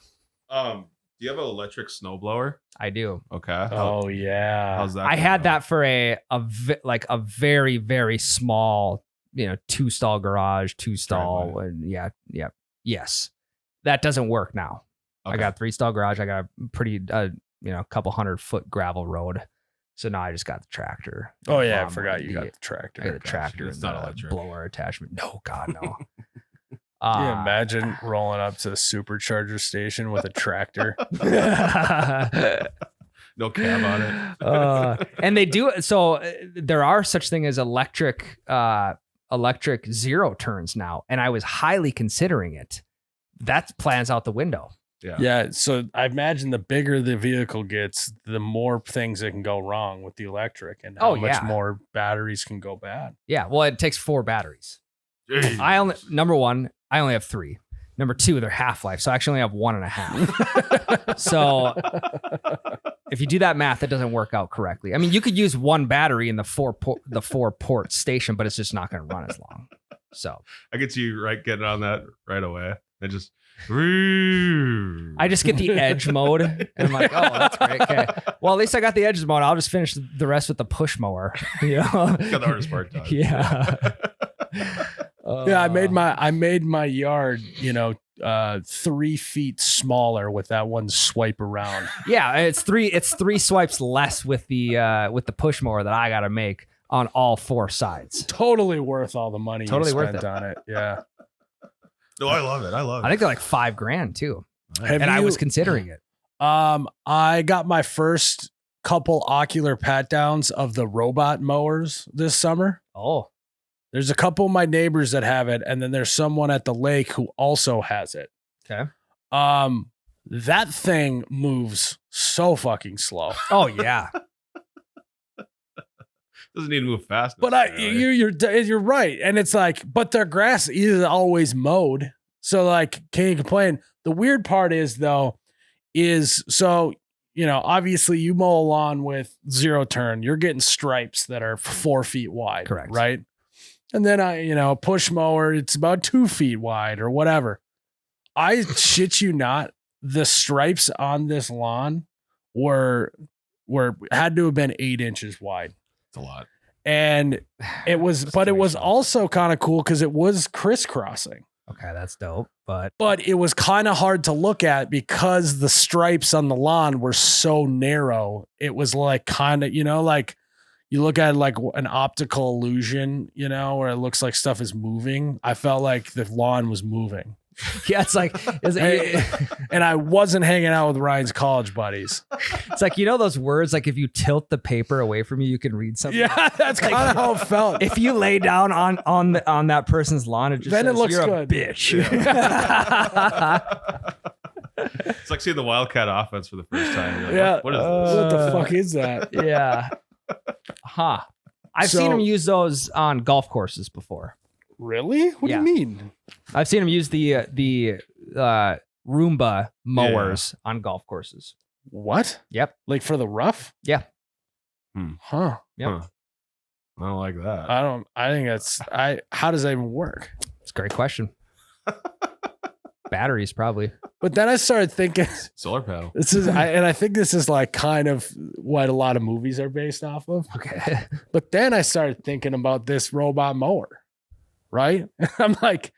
B: Do you have an electric snowblower?
C: I do.
B: Okay.
A: Oh yeah.
B: How's that?
C: I
B: going
C: had
B: on?
C: that for a very, very small, 2-stall garage, 2-stall.
B: Driveway.
C: And yes. That doesn't work now. I
B: Okay.
C: got a 3-stall garage. I got a pretty, couple 100-foot gravel road. So now I just got the tractor.
A: Oh yeah, I
C: Um,
A: forgot you got the
C: I got
A: tractor.
C: the tractor
B: It's
C: and
B: not
C: the
B: electric.
C: blower attachment. No, God, no.
A: Can you imagine rolling up to the supercharger station with a tractor?
B: No cab on it.
C: And they do so there are such thing as electric zero turns now, and I was highly considering it. That plans out the window.
B: Yeah.
A: Yeah. So I imagine the bigger the vehicle gets, the more things that can go wrong with the electric and how
C: Oh,
A: much
C: yeah.
A: more batteries can go bad.
C: Yeah, well, it takes 4 batteries.
B: Jeez.
C: Number 1, I only have 3. Number 2, they're half-life, so I actually only have 1.5. So if you do that math, it doesn't work out correctly. I mean, you could use 1 battery in the 4-port station, but it's just not going to run as long. So
B: I get you getting on that right away. And just
C: I just get the edge mode, and I'm like, oh, that's great. Okay, well, at least I got the edges mode. I'll just finish the rest with the push mower. You know?
B: got the hardest part done.
C: Yeah.
A: Yeah, I made my yard, 3 feet smaller with that one swipe around.
C: Yeah, it's 3 swipes less with the push mower that I got to make on all 4 sides.
A: Totally worth all the money
C: Totally
A: you
C: worth
A: spent
C: it.
A: on it. Yeah.
B: No, I love it. I love it.
C: I think they're like $5,000 too,
A: Have
C: and I
A: you-
C: was considering it.
A: I got my first couple ocular pat downs of the robot mowers this summer.
C: Oh,
A: There's a couple of my neighbors that have it, and then there's someone at the lake who also has it.
C: okay.
A: That thing moves so fucking slow.
C: Oh yeah.
B: Doesn't need to move fast.
A: But you're right, and it's like, but their grass is always mowed, so like, can you complain? The weird part is obviously you mow a lawn with zero turn, you're getting stripes that are 4 feet wide,
C: Correct.
A: right? And then push mower, it's about 2 feet wide or whatever. I shit you not, the stripes on this lawn had to have been 8 inches wide.
B: It's a lot.
A: And it was
C: Restoration.
A: also kind of cool because it was crisscrossing,
C: Okay, that's dope. But
A: but it was kind of hard to look at because the stripes on the lawn were so narrow. It was like kind of, like you look at it like an optical illusion, where it looks like stuff is moving. I felt like the lawn was moving.
C: yeah, it's like
A: And I wasn't hanging out with Ryan's college buddies.
C: it's like those words, like if you tilt the paper away from you, you can read something.
A: Yeah, that's kind of how it felt.
C: If you lay down on that person's lawn, it just
A: Then it
C: says,
A: looks
C: "You're
A: good."
C: a bitch.
B: It's like seeing the Wildcat offense for the first time. You're like,
A: Yeah.
B: what is this?
A: What the fuck is that?
C: Yeah. Huh. I've seen him use those on golf courses before.
A: Really? What
C: Yeah.
A: do you mean?
C: I've seen him use the Roomba mowers on golf courses.
A: What?
C: Yep.
A: Like for the rough?
C: Yeah.
A: Huh.
C: Yep.
B: Huh. I don't like that.
A: I think how does that even work?
C: It's a great question. Batteries, probably.
A: But then I started thinking,
B: Solar panel.
A: I think this is like kind of what a lot of movies are based off of.
C: Okay.
A: But then I started thinking about this robot mower, right? I'm like,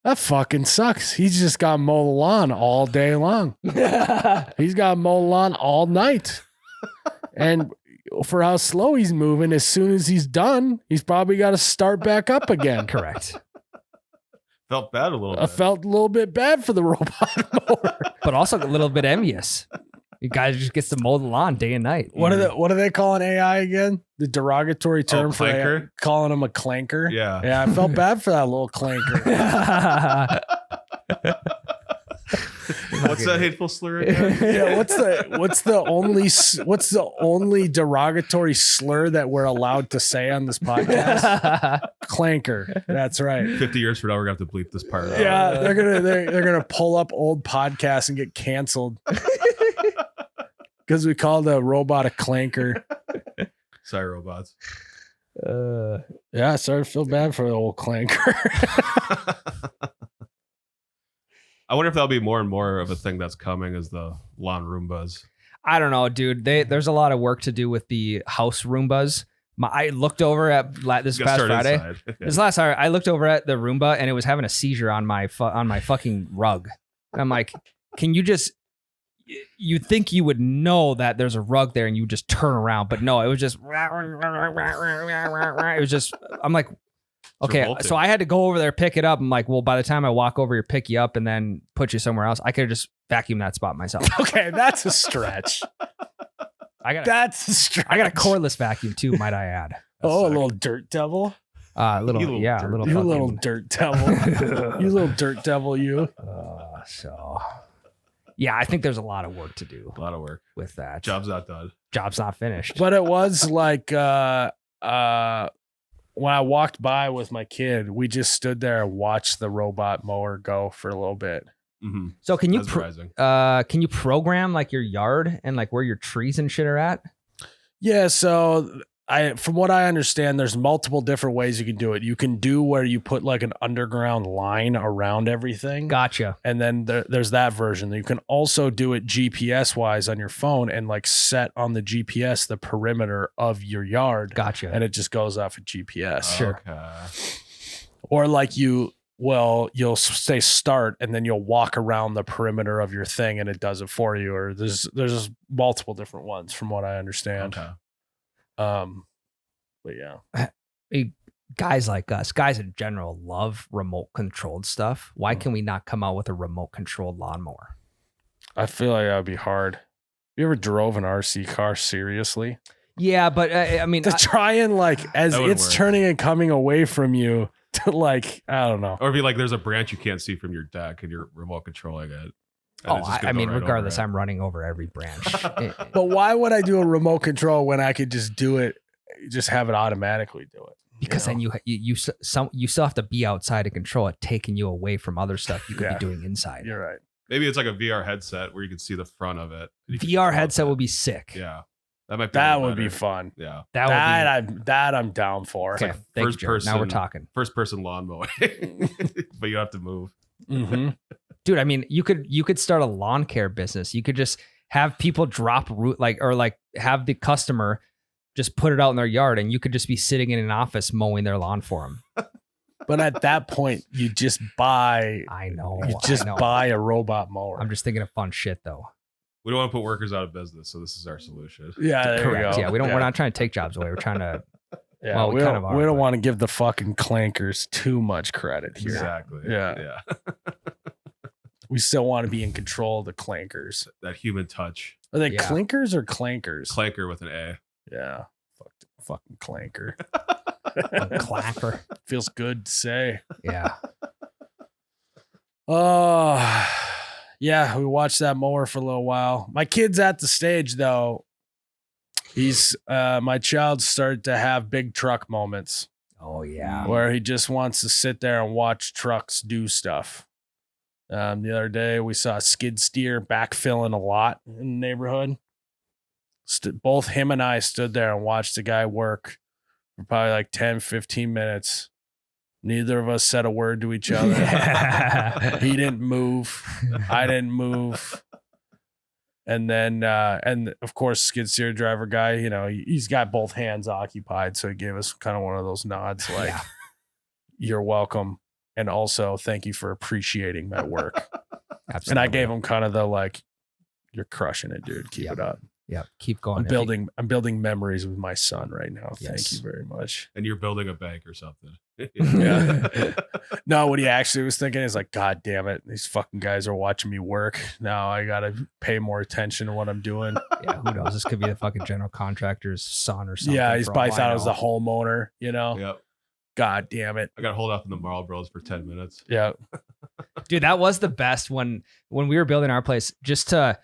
A: that fucking sucks. He's just got to mow the lawn all day long. He's got to mow the lawn all night. And for how slow he's moving, as soon as he's done, he's probably got to start back up again.
C: Correct.
B: Felt bad a little bit.
A: I felt a little bit bad for the robot mower.
C: But also a little bit envious. You guys just gets to mow the lawn day and night.
A: What are they calling AI again? The derogatory term for AI,
B: clanker?
A: calling him a clanker.
B: Yeah.
A: Yeah, I felt bad for that little clanker.
B: What's that hateful slur again?
A: Yeah, what's the only derogatory slur that we're allowed to say on this podcast? Clanker. That's right.
B: 50 years from now, we're gonna have to bleep this part out.
A: Yeah, they're gonna pull up old podcasts and get canceled because we called a robot a clanker.
B: Sorry, robots.
A: Yeah, I started to feel bad for the old clanker.
B: I wonder if that'll be more and more of a thing that's coming as the lawn Roombas.
C: I don't know, dude. There's a lot of work to do with the house Roombas. I looked over at this
B: You
C: past
B: gotta start
C: Friday.
B: inside. Yeah.
C: This last Friday, I looked over at the Roomba and it was having a seizure on my fucking rug. And I'm like, can you just? You think you would know that there's a rug there and you just turn around, but no, it was just. It was just. I'm like, okay,
B: revolting.
C: so I had to go over there, pick it up. I'm like, well, by the time I walk over here, pick you up, and then put you somewhere else, I could have just vacuumed that spot myself.
A: Okay, that's a stretch. That's a stretch.
C: I got a cordless vacuum too, might I add.
A: Oh, a little dirt devil.
C: Little
B: You little dirt
C: little
A: You
C: fucking,
A: little dirt devil. You little dirt devil, you.
C: So, yeah, I think there's a lot of work to do
B: A lot of work.
C: with that.
B: Job's not done.
C: Job's not finished.
A: But it was like when I walked by with my kid, we just stood there and watched the robot mower go for a little bit.
B: Mm-hmm.
C: So can you
B: Mesmerizing.
C: can you program like your yard and like where your trees and shit are at?
A: Yeah, so from what I understand, there's multiple different ways you can do it. You can do where you put like an underground line around everything.
C: Gotcha.
A: And then there's that version. You can also do it GPS wise on your phone and like set on the GPS the perimeter of your yard.
C: Gotcha.
A: And it just goes off of GPS.
C: Sure.
B: Okay.
A: Or like you'll say start and then you'll walk around the perimeter of your thing and it does it for you. Or there's multiple different ones from what I understand.
B: Okay.
A: But yeah.
C: Guys like us, guys in general, love remote controlled stuff. Why can we not come out with a remote controlled lawnmower?
A: I feel like that would be hard. You ever drove an RC car seriously?
C: Yeah, but I mean,
A: To try and like as
B: That wouldn't
A: it's
B: work.
A: turning and coming away from you to like, I don't know.
B: Or be like, there's a branch you can't see from your deck and you're remote controlling it. And it's just gonna
C: I
B: go
C: mean,
B: right over
C: regardless,
B: it.
C: I'm running over every branch.
A: But why would I do a remote control when I could just do it, just have it automatically do it?
C: Because then you still have to be outside to control it, taking you away from other stuff you could
A: Yeah.
C: be doing inside.
A: You're right.
B: Maybe it's like a VR headset where you can see the front of it. You can
C: VR
B: control
C: headset
B: it.
C: would be sick.
B: Yeah. That might be
A: That
B: a little
A: would be
B: better.
A: fun.
B: Yeah.
C: That
A: I'm down for.
C: would be. Okay,
B: like
C: thank you,
B: first
C: Jerrod. Now we're
B: person-
C: talking,
B: First person lawn mowing. But you have to move.
A: Mm-hmm.
C: dude. I mean, you could start a lawn care business. You could just have people drop root or have the customer just put it out in their yard, and you could just be sitting in an office mowing their lawn for them.
A: But at that point, you just buy
C: I know.
A: buy a robot mower.
C: I'm just thinking of fun shit though.
B: We don't want to put workers out of business, so this is our solution.
A: Yeah, there
C: Correct.
A: you go.
C: Yeah, we're not trying to take jobs away. We're trying to.
A: Yeah,
C: Well,
A: we
C: we
A: don't,
C: kind of are,
A: we don't
C: but-
A: want to give the fucking clankers too much credit here.
B: Exactly.
A: Yeah.
B: Yeah.
A: We still want to be in control of the clankers.
B: That human touch.
A: Are they
C: Yeah.
A: clinkers or clankers?
B: Clanker with an A.
A: Yeah. Fucking clanker.
C: Clacker.
A: Feels good to say.
C: Yeah.
A: Oh, yeah. We watched that mower for a little while. My kid's at the stage though. My child started to have big truck moments
C: Oh yeah.
A: where he just wants to sit there and watch trucks do stuff. The other day we saw a skid steer backfilling a lot in the neighborhood. Both him and I stood there and watched the guy work for probably like 10, 15 minutes. Neither of us said a word to each other. He didn't move. I didn't move. And then, and of course, skid steer driver guy, he's got both hands occupied. So he gave us kind of one of those nods like,
C: Yeah.
A: you're welcome. And also thank you for appreciating my work.
C: Absolutely.
A: And I gave him kind of the like, you're crushing it, dude. Keep it up.
C: Yeah, keep going.
A: I'm building memories with my son right now.
C: Yes.
A: Thank you very much.
B: And you're building a bank or something.
A: Yeah. No, what he actually was thinking is like, God damn it, these fucking guys are watching me work. Now I gotta pay more attention to what I'm doing.
C: Yeah, who knows? This could be the fucking general contractor's son or something.
A: Yeah, he's probably thought I was the homeowner, you know?
B: Yep.
A: God damn it.
B: I got to hold off in the Marlboros for 10 minutes.
A: Yeah.
C: Dude, that was the best when we were building our place, just to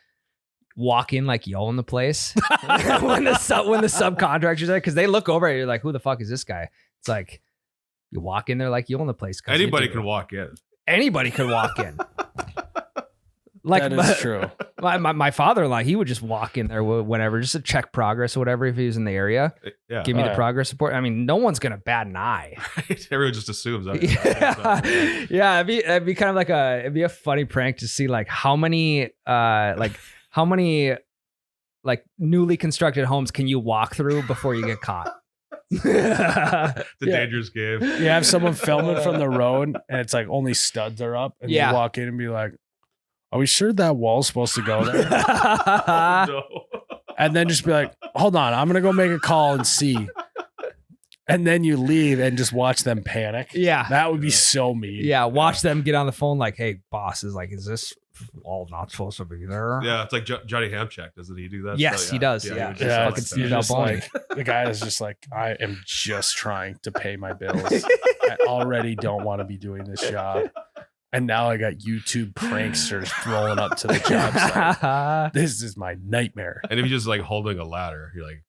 C: walk in like yo in the place when the subcontractors there, because they look over at you like, who the fuck is this guy? It's like you walk in there like yo in the place.
B: Anybody can walk in.
C: Anybody could walk in. Like
A: that is true.
C: My father-in-law, he would just walk in there whenever, just to check progress or whatever if he was in the area.
B: Yeah.
C: Give me the progress report. I mean, no one's gonna bat an eye.
B: Everyone just assumes.
C: Yeah, it'd be kind of like it'd be a funny prank to see like how many newly constructed homes can you walk through before you get caught?
B: The dangerous game.
A: You have someone filming from the road and it's like only studs are up, and you walk in and be like, are we sure that wall's supposed to go there?
B: No.
A: And then just be like, hold on, I'm gonna go make a call and see. And then you leave and just watch them panic.
C: Yeah.
A: That would be so mean.
C: Yeah, watch them get on the phone like, hey, boss, is this wall not supposed to be there?
B: Yeah, it's like Johnny Hamchak. Doesn't he do that?
C: Yes,
B: So,
C: he does.
B: he
C: Yeah.
B: would just
A: Yeah,
B: fucking
A: it's
B: say it.
A: just like, the guy is just like, I am just trying to pay my bills. I already don't want to be doing this job. And now I got YouTube pranksters rolling up to the job site. This is my nightmare.
B: And if you're just like holding a ladder, you're like,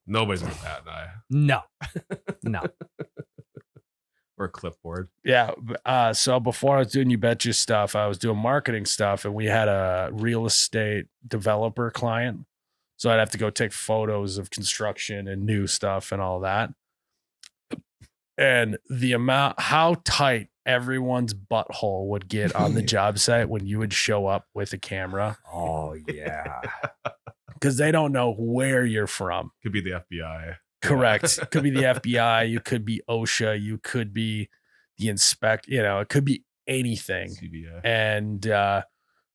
B: nobody's gonna bat an eye.
C: No.
B: Or a clipboard.
A: Yeah. So before I was doing You Betcha stuff, I was doing marketing stuff, and we had a real estate developer client. So I'd have to go take photos of construction and new stuff and all that. And how tight everyone's butthole would get on the job site when you would show up with a camera.
C: Oh, yeah.
A: Because they don't know where you're from.
B: Could be the FBI.
A: Correct. Could be the FBI. You could be OSHA. You could be the it could be anything.
B: CBI.
A: And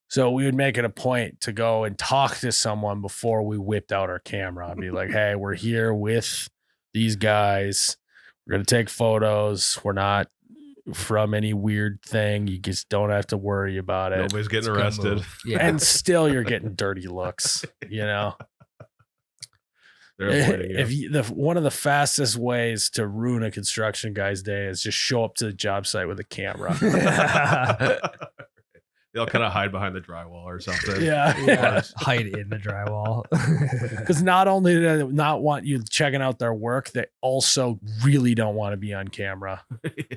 A: so we would make it a point to go and talk to someone before we whipped out our camera and be like, hey, we're here with these guys. We're going to take photos. We're not from any weird thing. You just don't have to worry about it.
B: Nobody's getting arrested.
C: Yeah.
A: And still you're getting dirty looks, you know?
B: They're avoiding you.
A: One of the fastest ways to ruin a construction guy's day is just show up to the job site with a camera.
B: They'll kind of hide behind the drywall or something.
A: Yeah.
C: Hide in the drywall.
A: Because not only do they not want you checking out their work, they also really don't want to be on camera.
B: Yeah.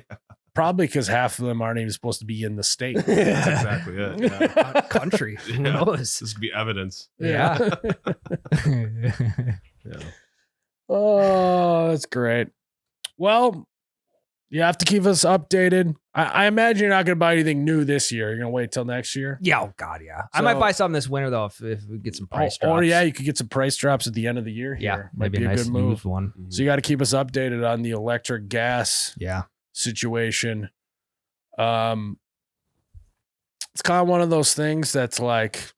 A: Probably because half of them aren't even supposed to be in the state.
B: That's exactly it. Yeah.
C: Country. Who
B: Yeah.
C: knows?
B: This could be evidence.
C: Yeah.
B: Yeah.
A: Oh, that's great. Well, you have to keep us updated. I imagine you're not going to buy anything new this year. You're going to wait till next year.
C: Yeah. Oh, God. Yeah. I might buy something this winter, though, if we get some price drops.
A: Or, yeah, you could get some price drops at the end of the year.
C: Yeah.
A: Here.
C: Maybe
A: Might
C: a
A: be
C: nice
A: good move.
C: used one.
A: So you got to keep us updated on the electric gas situation. It's kind of one of those things that's like,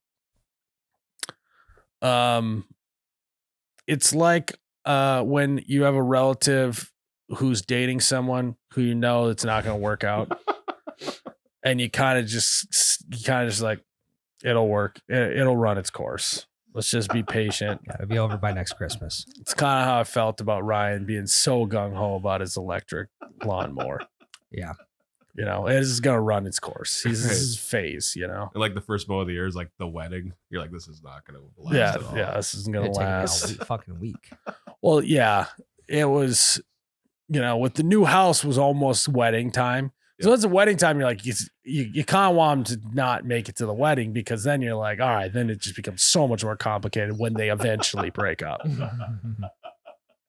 A: it's like when you have a relative who's dating someone who you know it's not going to work out, and you kind of just like, it'll work, it'll run its course. Let's just be patient.
C: Yeah, it'll be over by next Christmas.
A: It's kind of how I felt about Ryan being so gung-ho about his electric lawnmower.
C: Yeah.
A: You know, it is going to run its course. This is his phase, you know?
B: And like the first mow of the year is like the wedding. You're like, this is not going to last
A: Yeah,
B: at all.
A: yeah, this isn't going
C: It'd
A: to
C: take
A: last.
C: a fucking week.
A: Well, yeah, it was, you know, with the new house was almost wedding time. So it's a wedding time. You're like, you kind of want them to not make it to the wedding, because then you're like, all right, then it just becomes so much more complicated when they eventually break up.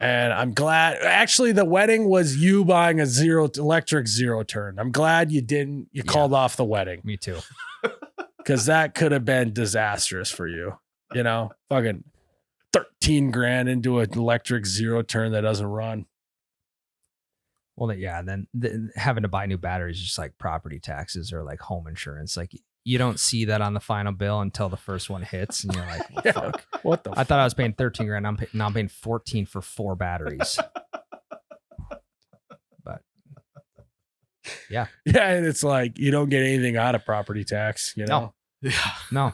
A: And I'm glad, actually, the wedding was you buying a electric zero turn. I'm glad you called off the wedding.
C: Me too.
A: Because that could have been disastrous for you. You know, fucking 13 grand into an electric zero turn that doesn't run.
C: Well, yeah, and then having to buy new batteries is just like property taxes or like home insurance. Like you don't see that on the final bill until the first one hits, and you're like, well,
A: Yeah.
C: "Fuck!
A: What the?
C: I thought I was paying 13 grand. Now I'm paying 14 for 4 batteries." But yeah,
A: Yeah, and it's like you don't get anything out of property tax. You know.
C: No.
B: Yeah.
C: no,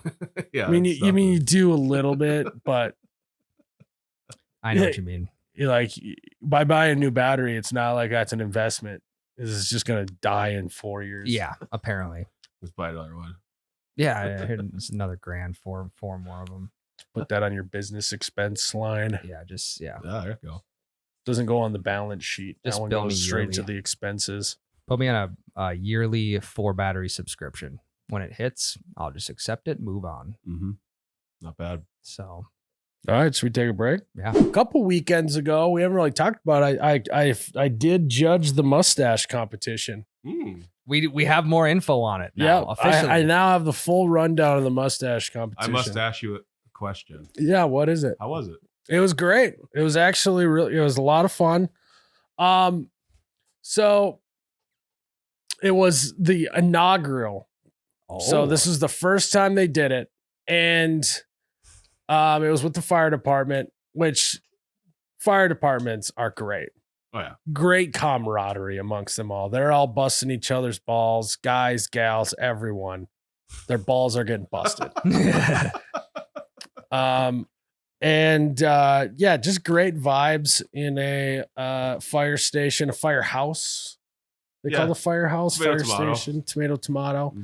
B: Yeah.
A: I mean,
B: it's
A: you mean you
B: something.
A: do a little bit, but
C: I know what you mean.
A: you're like by buying a new battery, it's not like that's an investment. This is just gonna die in 4 years.
C: Yeah, apparently.
B: Let's buy another one.
C: Yeah, I heard it's another grand for more of them.
A: Put that on your business expense line.
C: Yeah, just yeah.
B: Yeah, there you go.
A: Doesn't go on the balance sheet.
C: Just
A: That one
C: bill me
A: goes straight to
C: yearly.
A: the expenses.
C: Put me on a yearly 4 battery subscription. When it hits, I'll just accept it, move on.
B: Mm-hmm. Not bad.
C: So
A: All right, should we take a break?
C: yeah.
A: A couple weekends ago, we haven't really talked about it. I did judge the mustache competition.
B: Mm.
C: We have more info on it now, officially.
A: I now have the full rundown of the mustache
B: I
A: competition.
B: must ask you a question.
A: Yeah, what is it?
B: How was it?
A: It was great. It was actually really. It was a lot of fun. So it was the inaugural. So this is the first time they did it, and it was with the fire department, which fire departments are great.
B: Oh yeah.
A: Great camaraderie amongst them all. They're all busting each other's balls, guys, gals, everyone. Their balls are getting busted. Yeah, just great vibes in a fire station, a firehouse. They
B: Yeah.
A: call the firehouse,
B: Tomato,
A: fire
B: tomato.
A: station, tomato.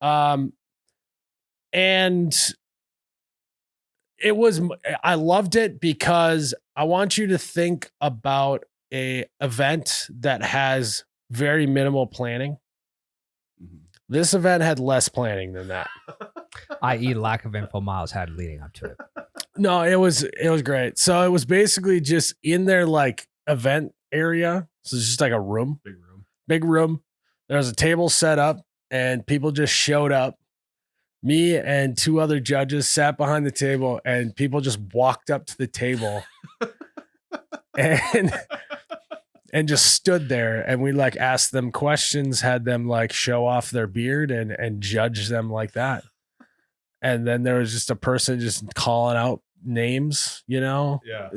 B: Mhm.
A: And I loved it because I want you to think about a event that has very minimal planning.
B: Mhm.
A: This event had less planning than that.
C: i.e. lack of info Myles had leading up to it.
A: No, it was great. So it was basically just in their like event area. So it's just like a room,
B: Big room.
A: There was a table set up and people just showed up. Me and 2 other judges sat behind the table and people just walked up to the table and just stood there, and we like asked them questions, had them like show off their beard and judge them like that. And then there was just a person just calling out names, you know.
B: Yeah.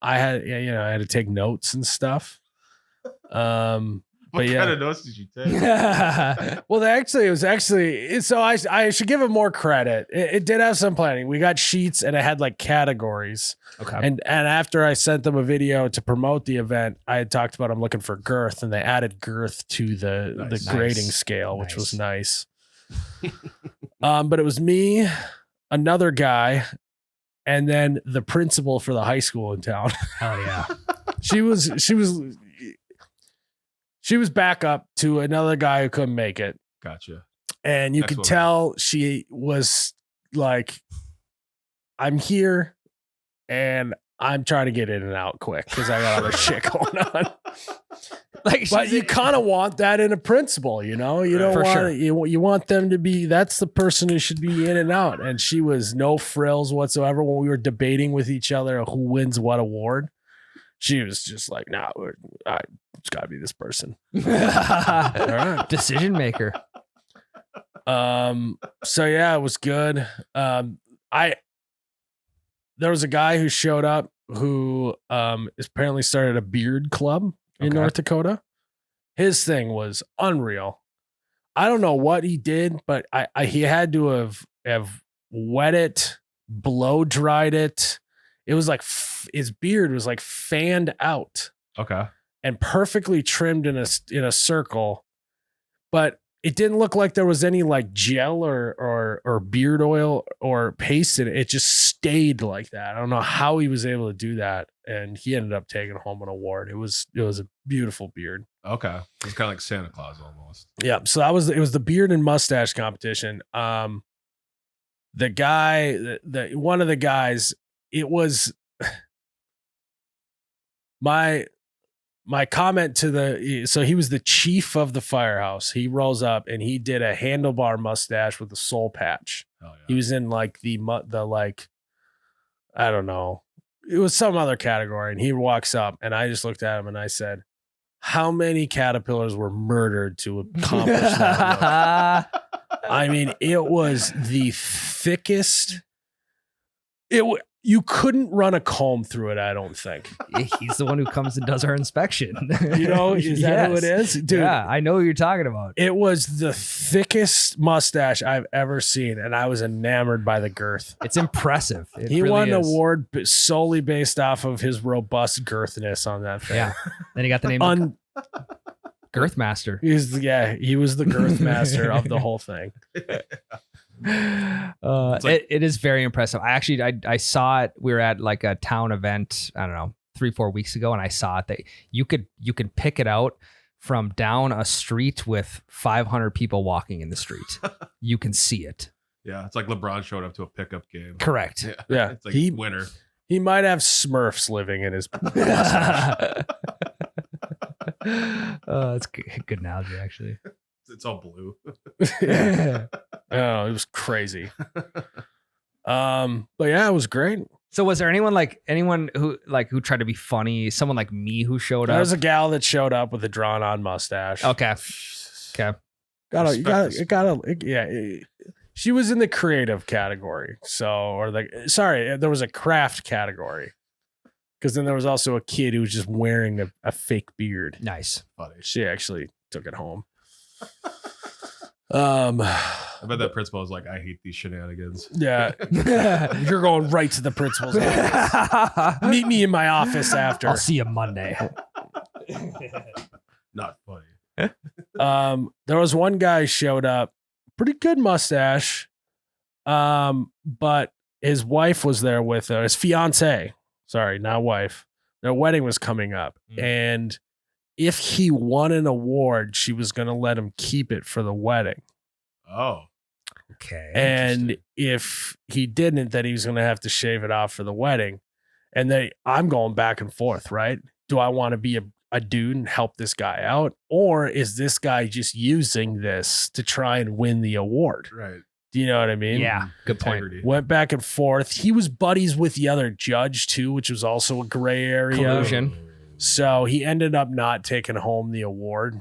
A: I had to take notes and stuff.
B: What
A: But yeah.
B: kind of notes did you take?
A: Well, it was actually so I should give it more credit. It did have some planning. We got sheets and it had like categories.
C: Okay.
A: And after I sent them a video to promote the event, I had talked about I'm looking for girth, and they added girth to the
B: Nice.
A: grading
C: Nice.
A: scale, which was nice. But it was me, another guy, and then the principal for the high school in town.
C: Hell yeah.
A: She was back up to another guy who couldn't make it.
B: Gotcha.
A: And you
B: Next
A: could
B: one.
A: tell she was like, I'm here and I'm trying to get in and out quick because I got other shit going on.
C: Like,
A: But you kind of want that in a principal, you know? You don't
C: For
A: want
C: sure.
A: you want them to be, that's the person who should be in and out. And she was no frills whatsoever when we were debating with each other who wins what award. She was just like, nah, it's got to be this person. All right.
C: Decision maker.
A: So yeah, it was good. There was a guy who showed up who apparently started a beard club in
C: Okay.
A: North Dakota. His thing was unreal. I don't know what he did, but he had to have wet it, blow dried it. It was like his beard was like fanned out
B: Okay.
A: and perfectly trimmed in a circle, but it didn't look like there was any like gel or beard oil or paste in it. It just stayed like that. I don't know how he was able to do that, and he ended up taking home an award. It was a beautiful beard.
B: Okay. It's kind of like Santa Claus almost.
A: Yeah, so it was the beard and mustache competition. The guy, one of the guys, it was my comment to so he was the chief of the firehouse. He rolls up and he did a handlebar mustache with a soul patch.
B: Hell yeah.
A: He was in like the like, I don't know, it was some other category. And he walks up and I just looked at him and I said, how many caterpillars were murdered to accomplish that look. I mean, it was the thickest. You couldn't run a comb through it, I don't think.
C: He's the one who comes and does our inspection.
A: You know, is that who it is? Dude,
C: yeah, I know who you're talking about.
A: it was the thickest mustache I've ever seen, and I was enamored by the girth.
C: It's impressive.
A: He won an award solely based off of his robust girthness on that thing.
C: Yeah. Then he got the name Girth Master.
A: He was the girth master of the whole thing.
C: It is very impressive. I saw it. We were at like a town event, I don't know, 3-4 weeks ago, and I saw it that you can pick it out from down a street with 500 people walking in the street. You can see it.
B: Yeah, it's like LeBron showed up to a pickup game.
C: Correct.
A: Yeah.
B: It's like winner.
A: He might have Smurfs living in his
C: That's good analogy, actually.
B: It's all blue.
A: Yeah. Oh, it was crazy. But yeah, it was great.
C: So was there anyone who tried to be funny? Someone like me who showed
A: There
C: up?
A: was a gal that showed up with a drawn on mustache.
C: Okay.
A: She was in the creative category. There was a craft category. Because then there was also a kid who was just wearing a fake beard.
C: Nice.
B: Funny.
A: She actually took it home.
B: I bet that principal was like, I hate these shenanigans.
A: Yeah. You're going right to the principal's office. Meet me in my office after.
C: I'll see you Monday.
B: Not funny.
A: There was one guy showed up, pretty good mustache. But his wife was there with his fiance. Sorry, not wife. Their wedding was coming up. And if he won an award, she was going to let him keep it for the wedding.
B: Oh.
C: Okay.
A: And if he didn't, then he was going to have to shave it off for the wedding. And I'm going back and forth, right? Do I want to be a dude and help this guy out? Or is this guy just using this to try and win the award?
B: Right.
A: Do you know what I mean?
C: Yeah. Good
B: Integrity.
C: point.
A: Went back and forth. He was buddies with the other judge too, which was also a gray area.
C: Collusion.
A: So he ended up not taking home the award,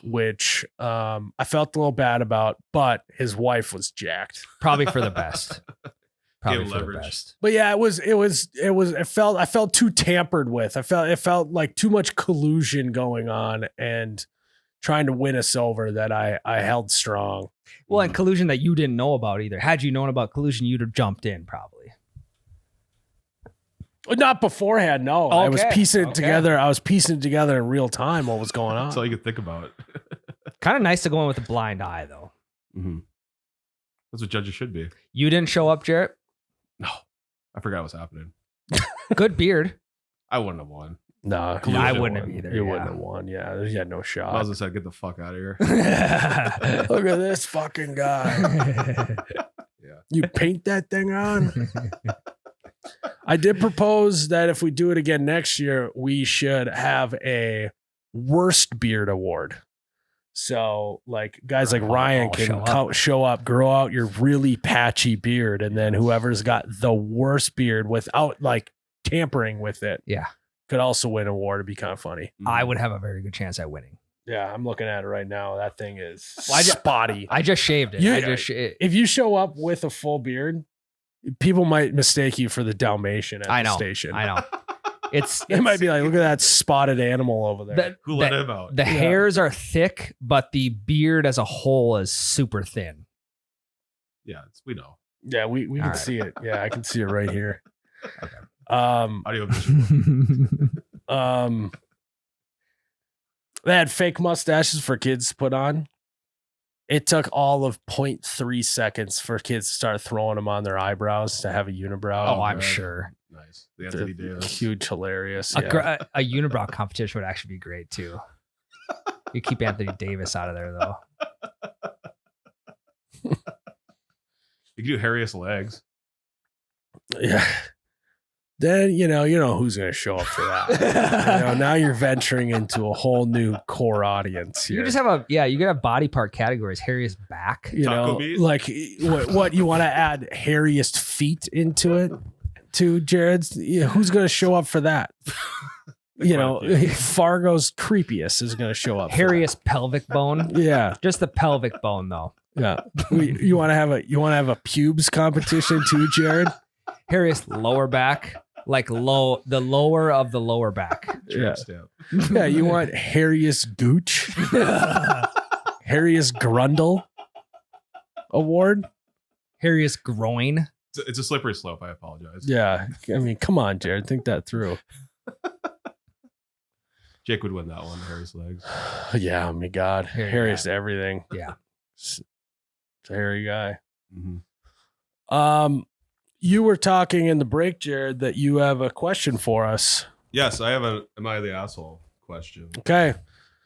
A: which I felt a little bad about, but his wife was jacked.
C: Probably for the best. Probably
B: Give
C: for the
B: leverage.
C: best.
A: But yeah, I felt too tampered with. It felt like too much collusion going on and trying to win us over that I held strong.
C: Well, and collusion that you didn't know about either. Had you known about collusion, you'd have jumped in probably.
A: Not beforehand, no. I was
C: Okay,
A: piecing it
C: okay.
A: together. I was piecing it together in real time what was going on.
B: That's all you could think about.
C: Kind of nice to go in with a blind eye, though.
B: Mm-hmm. That's what judges should be.
C: You didn't show up, Jerrod.
B: No, I forgot what's happening.
C: Good beard.
B: I wouldn't have won.
A: No,
B: Collusion
C: I wouldn't have
B: won.
C: either.
A: You
C: yeah.
A: wouldn't have won. Yeah, you had no
B: I
A: shot.
B: was just said, get the fuck out of here.
A: Look at this fucking guy.
B: Yeah.
A: You paint that thing on? I did propose that if we do it again next year, we should have a worst beard award. So, like guys like Ryan can show up, grow out your really patchy beard, and then whoever's got the worst beard without like tampering with it,
C: Yeah.
A: could also win an award. It'd be kind of funny.
C: I would have a very good chance at winning.
A: Yeah, I'm looking at it right now. That thing is
C: Well,
A: spotty.
C: I just shaved it.
A: If you show up with a full beard, people might mistake you for the Dalmatian at the station.
C: I know.
A: It might be like, look at that spotted animal over there.
B: Who let him out?
C: The hairs are thick, but the beard as a whole is super thin.
B: Yeah, we know.
A: Yeah, we can
C: right.
A: see it. Yeah, I can see it right here.
B: Okay.
A: Um,
B: Audio visual.
A: They had fake mustaches for kids to put on. It took all of 0.3 seconds for kids to start throwing them on their eyebrows to have a unibrow.
C: Oh, I'm
B: God.
C: sure.
B: Nice. The Anthony
A: They're
B: Davis.
A: huge, hilarious.
C: A
A: Yeah.
C: unibrow competition would actually be great too. You keep Anthony Davis out of there though.
B: You can do hairiest legs.
A: Yeah. Then you know who's going to show up for that. Now you're venturing into a whole new core audience here.
C: You just have you could have body part categories. Hairiest back.
A: You
B: Taco
A: know,
B: meat?
A: like what you want to add hairiest feet into it to Jerrod's. Yeah, who's going to show up for that? Fargo's creepiest is going to show up.
C: Hairiest pelvic bone.
A: Yeah.
C: Just the pelvic bone, though.
A: Yeah. You want to have a pubes competition too, Jerrod?
C: Hairiest lower back, like the lower of the lower back.
A: Yeah. Yeah. You want hairiest gooch? Hairiest grundle award?
C: Hairiest groin.
B: It's a slippery slope. I apologize.
A: Yeah. I mean, come on, Jerrod. Think that through.
B: Jake would win that one. Harry's legs.
A: Yeah. Oh my God. Hairiest everything.
C: Yeah.
A: It's a hairy guy.
B: Mm-hmm.
A: You were talking in the break, Jerrod, that you have a question for us.
B: Yes, I have an "Am I the asshole?" question.
A: Okay.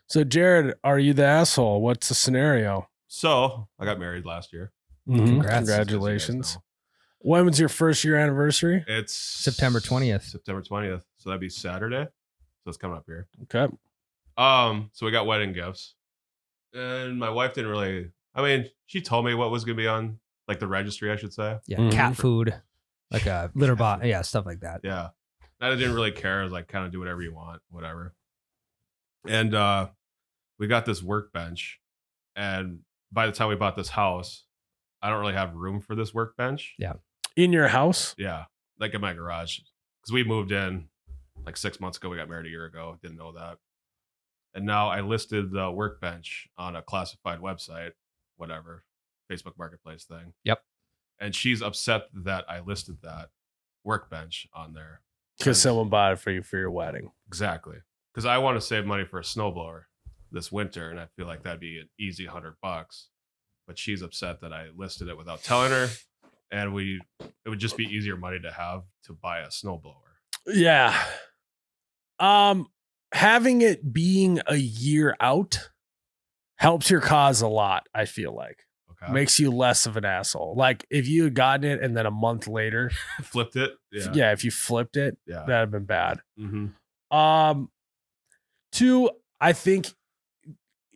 A: So, Jerrod, are you the asshole? What's the scenario?
B: So I got married last year.
A: Mhm.
C: Congrats.
A: Congratulations. When was your first year anniversary?
B: It's
C: September 20th.
B: September 20th. So that'd be Saturday. So it's coming up here.
A: Okay.
B: So we got wedding gifts. And my wife didn't really, she told me what was gonna be on like the registry, I should say.
C: Yeah.
A: Mhm.
C: Cat food, like a litter box. Yeah. Stuff like that.
B: Yeah. I didn't really care. I was like, kind of do whatever you want, whatever. And we got this workbench. And by the time we bought this house, I don't really have room for this workbench.
C: Yeah.
A: In your house?
B: Yeah. Like in my garage. Because we moved in like 6 months ago. We got married a year ago. Didn't know that. And now I listed the workbench on a classified website, whatever, Facebook Marketplace thing.
C: Yep.
B: And she's upset that I listed that workbench on there.
A: Because someone bought it for you for your wedding.
B: Exactly. Because I want to save money for a snowblower this winter, and I feel like that'd be an easy $100. But she's upset that I listed it without telling her, and it would just be easier money to have to buy a snowblower.
A: Yeah. Having it being a year out helps your cause a lot, I feel like.
B: Okay.
A: Makes you less of an asshole. Like if you had gotten it and then a month later
B: Flipped it.
A: yeah, if you flipped it,
B: Yeah.
A: that'd have been bad.
B: Mm-hmm.
A: Two, I think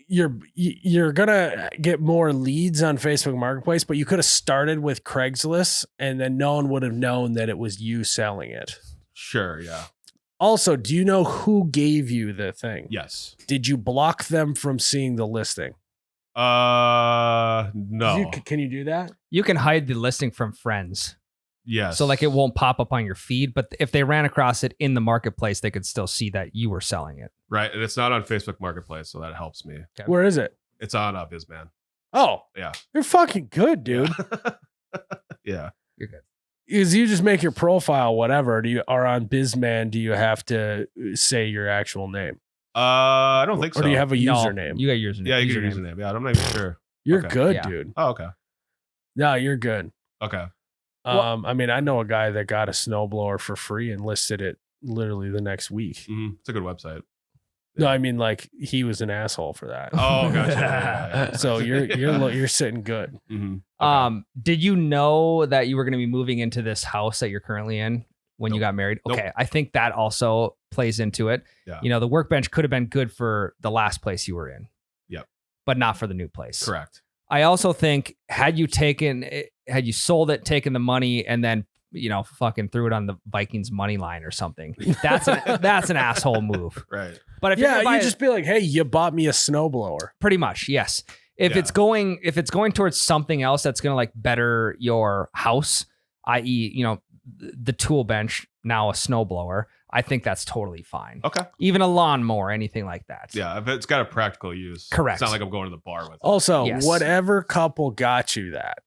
A: you're gonna get more leads on Facebook Marketplace, but you could have started with Craigslist and then no one would have known that it was you selling it.
B: Sure. Yeah.
A: Also, do you know who gave you the thing?
B: Yes.
A: Did you block them from seeing the listing?
B: No.
A: Can you do that?
C: You can hide the listing from friends.
B: Yes.
C: So like it won't pop up on your feed, but if they ran across it in the marketplace, they could still see that you were selling it.
B: Right. And it's not on Facebook Marketplace, so that helps me.
C: Okay.
A: Where is it?
B: It's on BizMan.
A: Oh,
B: Yeah.
A: you're fucking good, dude.
B: Yeah.
C: You're good.
A: Is you just make your profile whatever? Or on BizMan, do you have to say your actual name?
B: I don't think so.
A: Or do you have a
C: No,
A: username?
C: You got username.
B: Yeah, you get your username. Yeah, I'm not even sure.
A: You're
B: Okay.
A: good,
C: Yeah.
A: dude.
B: Oh, okay.
A: No, you're good.
B: Okay.
A: I mean, I know a guy that got a snowblower for free and listed it literally the next week.
B: Mm-hmm. It's a good website.
A: No, I mean, like he was an asshole for that.
B: Oh, gotcha. Yeah.
A: So you're sitting good.
B: Mm-hmm. Okay.
C: Did you know that you were going to be moving into this house that you're currently in when you
B: Nope.
C: got married?
B: Nope.
C: Okay. I think that also plays into it.
B: Yeah.
C: You know, the workbench could have been good for the last place you were in.
B: Yep.
C: But not for the new place.
B: Correct.
C: I also think had you sold it, taken the money, and then fucking threw it on the Vikings money line or something, that's an asshole move.
B: Right.
C: But if you're
A: Yeah,
C: gonna buy
A: you just be like, hey, you bought me a snowblower.
C: pretty much, yes. If
B: Yeah.
C: it's going towards something else that's going to like better your house, i.e., the tool bench, now a snowblower, I think that's totally fine.
B: Okay.
C: Even a lawnmower, anything like that.
B: Yeah, if it's got a practical use.
C: Correct.
B: It's not like I'm going to the bar with it.
A: Also,
C: Yes.
A: whatever couple got you that,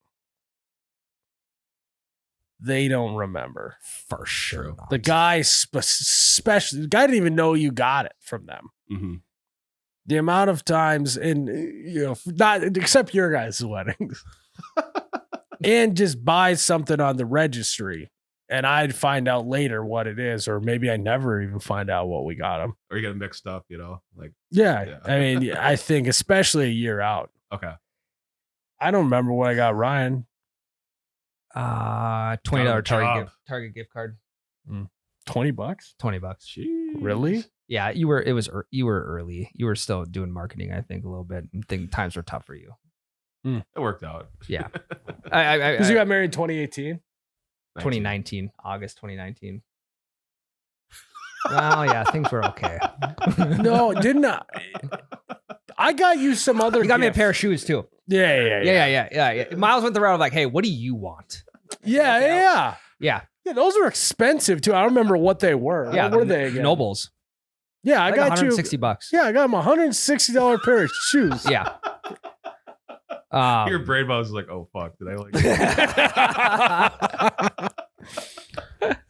A: they don't remember.
C: For sure.
B: True.
C: not.
A: The guy especially, the guy didn't even know you got it from them.
B: Mm-hmm.
A: The amount of times, and not except your guys' weddings, and just buy something on the registry, and I'd find out later what it is, or maybe I never even find out what we got them.
B: Or you get it mixed up, like,
A: Yeah,
B: Yeah.
A: I mean, I think especially a year out.
B: okay.
A: I don't remember what I got Ryan.
C: $20
B: Got a job.
C: Target gift card.
A: $20.
C: $20.
B: Jeez.
A: Really?
C: Yeah, you were early. You were still doing marketing, I think, a little bit. And think times were tough for you.
B: It worked out.
C: Yeah. I
A: Because you got married in 2018.
C: 2019, August 2019. Well, yeah, things were okay.
A: No, didn't I? I got you some other.
C: You got me a
A: gift.
C: pair of shoes too.
A: Yeah.
C: Miles went the route of like, hey, what do you want?
A: Yeah.
C: Yeah,
A: Those were expensive too. I don't remember what they were.
C: yeah.
A: What were they again?
C: Nobles.
A: Yeah, I
C: Like
A: got you.
C: $160.
A: Yeah, I got him $160 pair of shoes.
C: Yeah.
B: Your brain was like, oh fuck, did I like?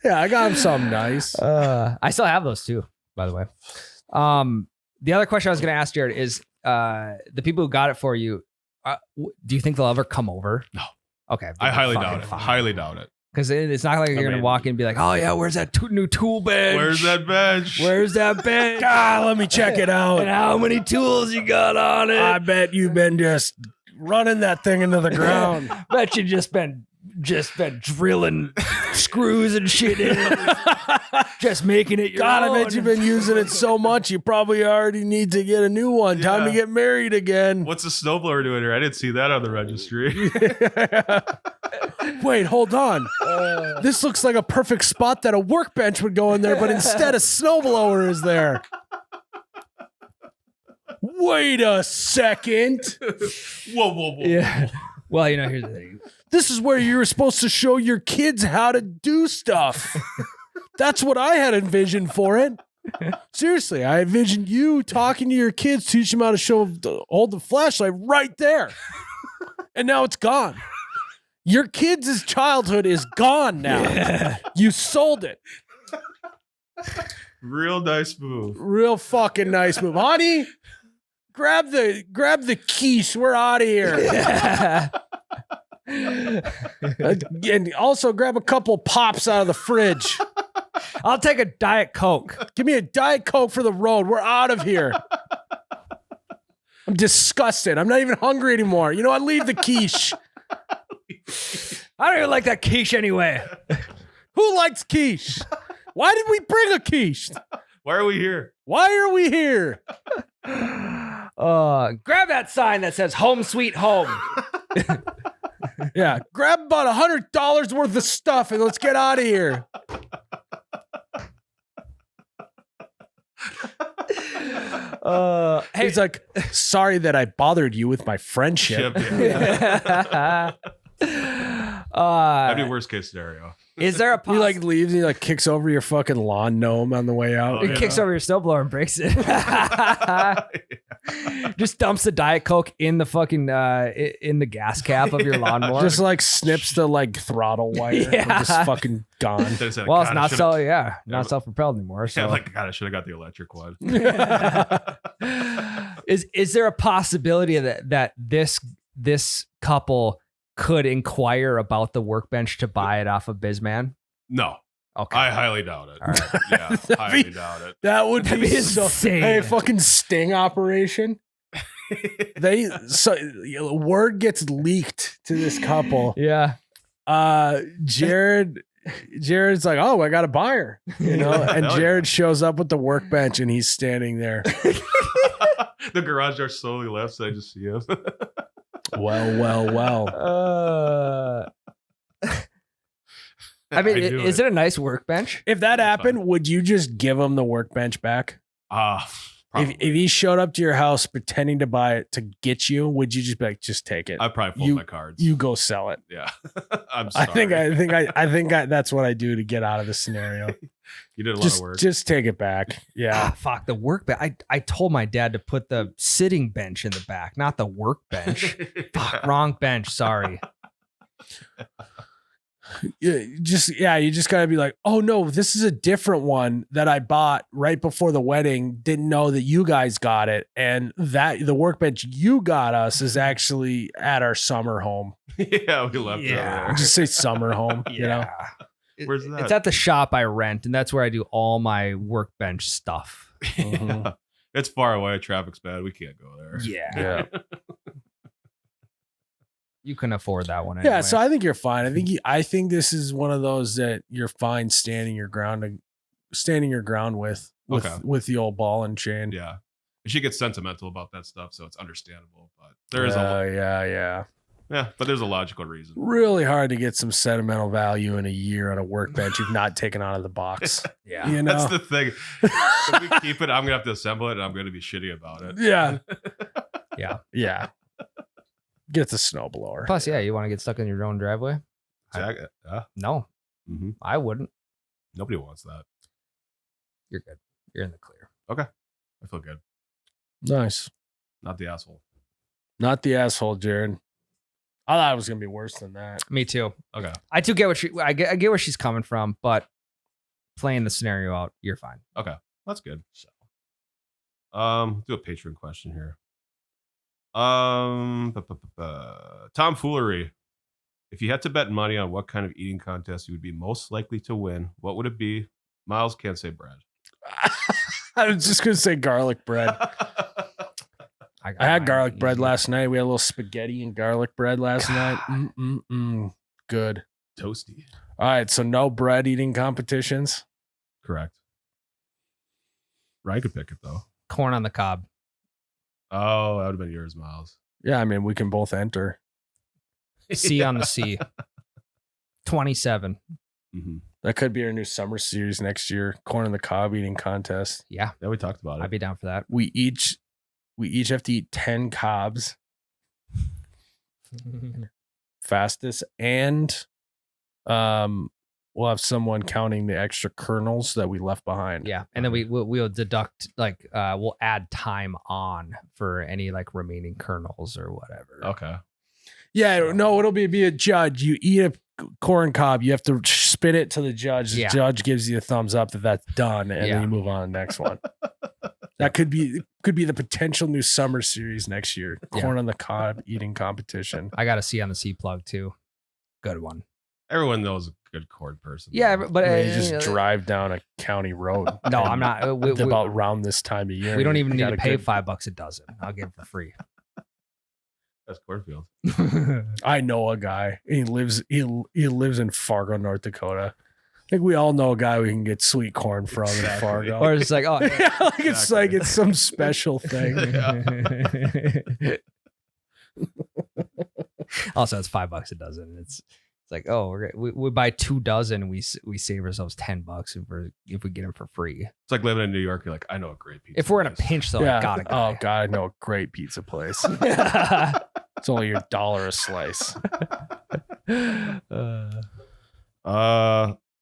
A: Yeah, I got him something nice.
C: I still have those too, by the way. The other question I was going to ask Jerrod is, the people who got it for you, do you think they'll ever come over?
B: No.
C: Okay.
B: I highly doubt it. Highly doubt it.
C: Because it's not like you're going to walk in and be like, oh yeah, where's that new tool bench?
B: Where's that bench?
C: Where's that bench?
A: God, let me check it out.
C: And how many tools you got on it?
A: I bet you've been just running that thing into the ground.
C: Bet you just been drilling screws and shit in it. Just making it your
A: God,
C: own.
A: I bet you've been using it so much, you probably already need to get a new one. Time to
B: Yeah.
A: get married again.
B: What's the snowblower doing here? I didn't see that on the registry.
A: Wait, hold on. This looks like a perfect spot that a workbench would go in there, but instead a snowblower is there. Wait a second.
B: Whoa.
C: Yeah. Well, here's the thing.
A: This is where you were supposed to show your kids how to do stuff. That's what I had envisioned for it. Seriously, I envisioned you talking to your kids, teach them how to hold the flashlight right there. And now it's gone. Your kids' childhood is gone now.
C: Yeah.
A: You sold it.
B: Real nice move.
A: Real fucking nice move. Honey, grab the quiche. We're out of here. And also grab a couple pops out of the fridge.
C: I'll take a Diet Coke.
A: Give me a Diet Coke for the road. We're out of here. I'm disgusted. I'm not even hungry anymore. You know what? Leave the quiche.
C: I don't even like that quiche anyway.
A: Who likes quiche? Why did we bring a quiche?
B: Why are we here?
A: Why are we here?
C: Grab that sign that says "Home Sweet Home."
A: Yeah, grab about $100 worth of stuff and let's get out of here.
C: Hey,
A: He's like, sorry that I bothered you with my friendship.
B: Yeah. That'd be worst case scenario.
C: Is there a
A: He like leaves and he like kicks over your fucking lawn gnome on the way out.
B: Oh,
C: He kicks over your snowblower and breaks it. Just dumps the Diet Coke in the fucking in the gas cap of your lawnmower.
A: Just like snips the like throttle wire.
C: Yeah.
A: Just fucking gone.
B: Then it's like,
C: well, it's
B: God, I
C: not
B: should've-
C: not self-propelled anymore. So
B: Yeah, like God, I should have got the electric one.
C: is there a possibility that this couple could inquire about the workbench to buy it off of Bizman?
B: No,
C: Okay.
B: I highly doubt it.
C: All right.
B: Yeah, highly doubt it.
A: That would
C: That'd
A: be
C: be
A: so
C: insane.
A: Hey, fucking sting operation. Word gets leaked to this couple.
C: Yeah.
A: Jared's like, oh, I got a buyer, and
B: Hell
A: Jerrod shows up with the workbench and he's standing there.
B: The garage door slowly lifts. I just see him.
A: Well.
C: I mean,
B: knew
C: is it a nice workbench?
A: If that
B: That's
A: happened,
B: fine.
A: would you just give him the workbench back? If he showed up to your house pretending to buy it to get you, would you just be like, just take it?
B: I'd probably fold
A: you-
B: my cards.
A: You go sell it.
B: Yeah, I'm
A: I
B: sorry.
A: think that's what I do to get out of this scenario.
B: You did a lot of work.
A: Just take it back. Yeah.
C: Fuck the workbench. I told my dad to put the sitting bench in the back, not the workbench. Fuck, wrong bench. Sorry.
A: You just gotta be like, oh no, this is a different one that I bought right before the wedding. Didn't know that you guys got it, and that the workbench you got us is actually at our summer home.
B: Yeah, we left it over there.
A: Just say summer home. You know,
B: Where's that?
C: It's at the shop I rent, and that's where I do all my workbench stuff.
B: Yeah. It's far away. Traffic's bad. We can't go there.
C: Yeah. You can afford that one anyway.
A: Yeah, so I think you're fine. I think this is one of those that you're fine standing your ground with
B: Okay.
A: with the old ball and chain.
B: Yeah. She gets sentimental about that stuff, so it's understandable. But there is a
A: Yeah.
B: Yeah, but there's a logical reason.
A: Really hard to get some sentimental value in a year on a workbench you've not taken out of the box.
C: Yeah.
A: You know?
B: That's the thing. If we keep it, I'm gonna have to assemble it, and I'm gonna be shitty about it.
A: Yeah.
C: Yeah.
A: Yeah. Get the snowblower.
C: Plus, yeah, you want to get stuck in your own driveway?
B: Exactly.
C: No,
B: Mm-hmm.
C: I wouldn't.
B: Nobody wants that.
C: You're good. You're in the clear.
B: Okay, I feel good.
A: Nice.
B: Not the asshole.
A: Not the asshole, Jerrod. I thought it was gonna be worse than that.
C: Me too.
B: Okay.
C: I too get what I get where she's coming from, but playing the scenario out, you're fine.
B: Okay, that's good.
C: So,
B: Do a Patreon question here. Tomfoolery. If you had to bet money on what kind of eating contest you would be most likely to win, what would it be? Myles can't say bread.
A: I was just gonna say garlic bread. I had garlic bread last night. We had a little spaghetti and garlic bread last night. Good.
B: Toasty.
A: All right, so no bread eating competitions.
B: Correct. Ryan could pick it though.
C: Corn on the cob.
B: Oh, that would have been yours, Myles.
A: Yeah, I mean we can both enter.
C: C on the C. 27.
B: Mm-hmm.
A: That could be our new summer series next year. Corn on the cob eating contest.
C: Yeah,
B: Yeah, we talked about it.
C: I'd be down for that.
A: We each have to eat 10 cobs fastest, and we'll have someone counting the extra kernels that we left behind.
C: Yeah, and then we'll deduct we'll add time on for any like remaining kernels or whatever.
B: Okay.
A: Yeah, no, it'll be a judge. You eat a corn cob, you have to spit it to the judge. The judge gives you a thumbs up that that's done, and then you move on to the next one. That could be the potential new summer series next year. Corn on the cob eating competition.
C: I got a C on the C plug too. Good one.
B: Everyone knows a good corn person.
C: Yeah, but
A: I mean, you just drive down a county road.
C: No, I'm not.
A: About around this time of year.
C: We don't even need to pay $5 a dozen. I'll get it for free.
B: That's cornfield.
A: I know a guy. He lives in Fargo, North Dakota. I think we all know a guy we can get sweet corn from in Fargo.
C: Or it's like, oh,
A: yeah, it's some special thing.
C: Also, it's $5 a dozen. It's like, oh, we buy 2 dozen. We save ourselves $10 if we get them for free.
B: It's like living in New York. You're like, I know a great pizza.
C: If we're in a
B: place.
C: pinch, though, I gotta go.
A: Oh God, I know a great pizza place. It's only $1 a slice.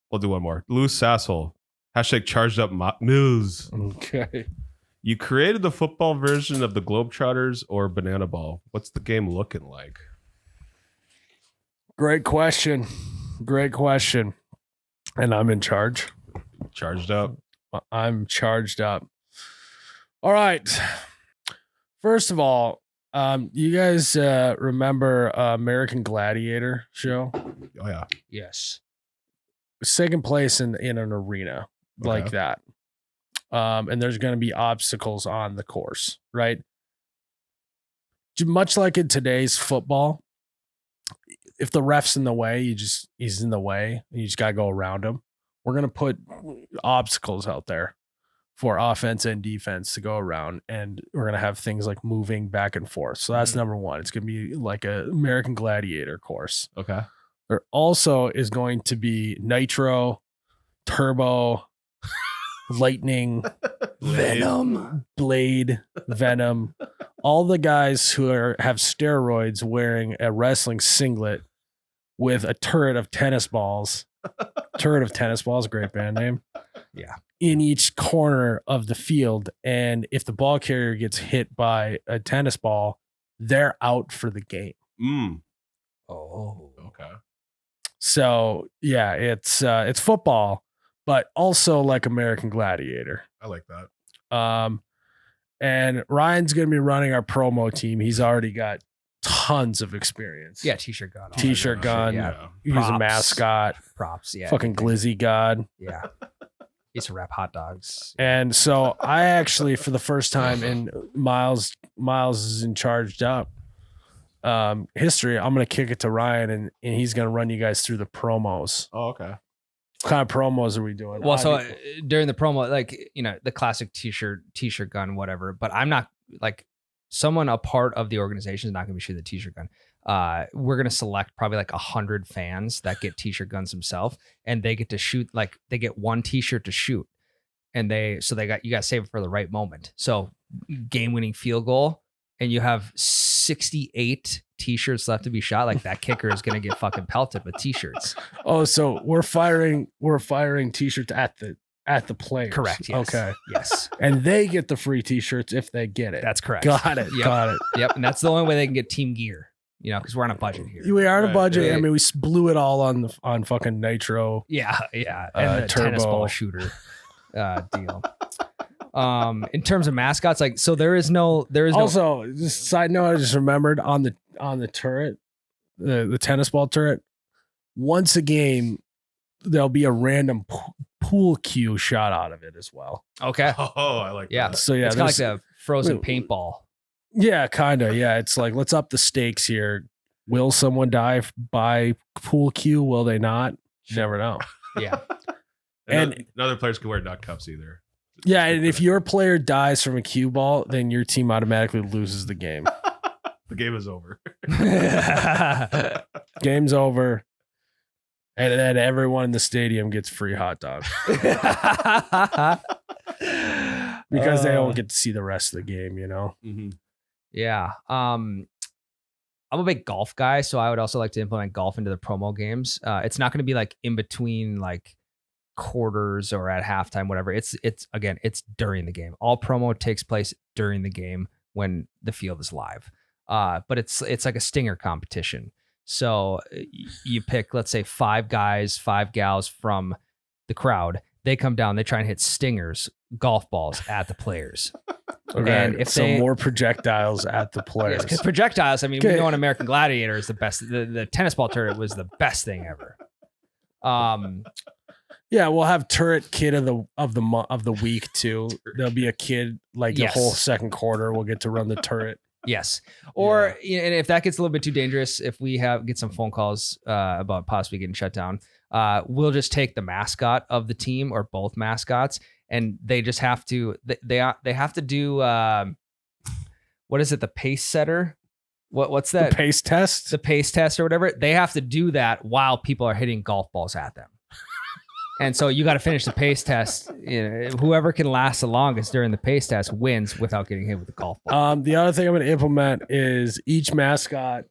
B: We'll do one more. Loose asshole. # charged up Myles.
A: Okay.
B: You created the football version of the Globetrotters or Banana Ball. What's the game looking like?
A: Great question. And I'm in charge.
B: Charged up.
A: I'm charged up. All right. First of all, you guys remember American Gladiator show?
B: Oh yeah.
C: Yes.
A: Second place in an arena like that. And there's going to be obstacles on the course, right? Much like in today's football, if the ref's in the way, he's in the way, and you just got to go around him. We're going to put obstacles out there for offense and defense to go around, and we're going to have things like moving back and forth. So that's number one. It's going to be like an American Gladiator course.
B: Okay.
A: There also is going to be Nitro, Turbo, Lightning, Blade, Venom. All the guys who have steroids wearing a wrestling singlet with a turret of tennis balls. Turret of tennis balls, great band name.
C: Yeah.
A: In each corner of the field. And if the ball carrier gets hit by a tennis ball, they're out for the game.
C: Oh.
B: Okay.
A: So yeah, it's football, but also like American Gladiator.
B: I like that.
A: And Ryan's gonna be running our promo team. He's already got tons of experience.
C: Yeah, t-shirt gun.
A: T-shirt gun.
C: Yeah.
A: He's a mascot.
C: Props. Yeah.
A: Fucking glizzy god.
C: Yeah. He used to wrap hot dogs.
A: And so I actually, for the first time in Myles is in charged up history, I'm gonna kick it to Ryan, and he's gonna run you guys through the promos.
B: Oh, okay.
A: What kind of promos are we doing?
C: Well, so during the promo, like, you know, the classic t-shirt gun, whatever, but I'm not like someone a part of the organization is not going to be shooting the t-shirt gun. we're gonna select probably like 100 fans that get t-shirt guns themselves, and they get to shoot, like they get one t-shirt to shoot, and you got to save it for the right moment. So game-winning field goal, and you have 68 t-shirts left to be shot. Like that kicker is gonna get fucking pelted with t-shirts.
A: Oh, so we're firing t-shirts at the players.
C: Correct. Yes.
A: Okay.
C: Yes.
A: And they get the free t-shirts if they get it.
C: That's correct.
A: Got it.
C: Yep.
A: Got it.
C: Yep. And that's the only way they can get team gear. Because we're on a budget here.
A: We are on a
B: Right,
A: budget.
C: right.
A: I mean, we blew it all on fucking nitro.
C: Yeah. And the tennis
A: turbo.
C: ball shooter deal. In terms of mascots, like, so there is no
A: Also, just side note, I just remembered on the turret, the tennis ball turret. Once a game, there'll be a random pool cue shot out of it as well.
C: okay.
B: Oh, I like
C: Yeah.
B: that.
A: So yeah,
C: It's kind of
A: there's-
C: like a frozen
A: Wait,
C: paintball.
A: yeah, kind of. Yeah, it's like let's up the stakes here. Will someone die by pool cue? Will they not? You never know.
C: Yeah.
A: And-
B: other players can wear nut cups either.
A: Yeah, and if your player dies from a cue ball, then your team automatically loses the game.
B: The game is over.
A: Game's over. And then everyone in the stadium gets free hot dog because they don't get to see the rest of the game, you know?
B: Mhm.
C: Yeah. I'm a big golf guy, so I would also like to implement golf into the promo games. It's not going to be like in between like quarters or at halftime, whatever. It's during the game. All promo takes place during the game when the field is live. But it's like a stinger competition. So you pick, let's say, 5 guys, 5 gals from the crowd. They come down, they try and hit stingers, golf balls at the players.
A: Okay.
C: And if
A: some
C: they-
A: more projectiles at the players.
C: Because projectiles, I mean, we
A: Okay.
C: know an American Gladiator is the best. The tennis ball turret was the best thing ever.
A: Yeah, we'll have turret kid of the week too. There'll be a kid like
C: Yes.
A: the whole second quarter. We'll get to run the turret.
C: Yes. Or and if that gets a little bit too dangerous, if we get some phone calls about possibly getting shut down, we'll just take the mascot of the team or both mascots, and they just have to they have to do what is it, the pace setter? What's that?
A: The pace test.
C: The pace test or whatever. They have to do that while people are hitting golf balls at them. And so you got to finish the pace test. Whoever can last the longest during the pace test wins without getting hit with the golf ball.
A: The other thing I'm going to implement is each mascot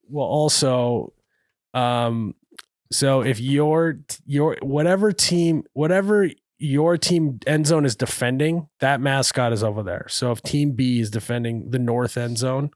A: will also, so if your whatever your team end zone is defending, that mascot is over there. So if team B is defending the north end zone,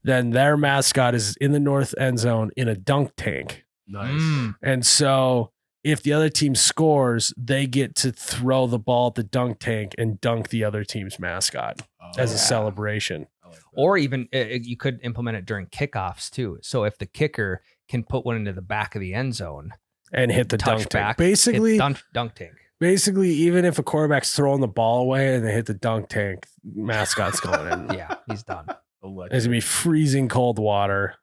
A: then their mascot is in the north end zone in a dunk tank.
B: Nice.
A: And so if the other team scores, they get to throw the ball at the dunk tank and dunk the other team's mascot as a celebration.
B: I like that.
C: Or even you could implement it during kickoffs too. So if the kicker can put one into the back of the end zone
A: And hit the
C: touch
A: dunk
C: back,
A: tank. Basically,
C: dunk tank.
A: Basically, even if a quarterback's throwing the ball away and they hit the dunk tank, mascot's going in.
C: Yeah, he's done.
B: Electric.
A: It's gonna be freezing cold water.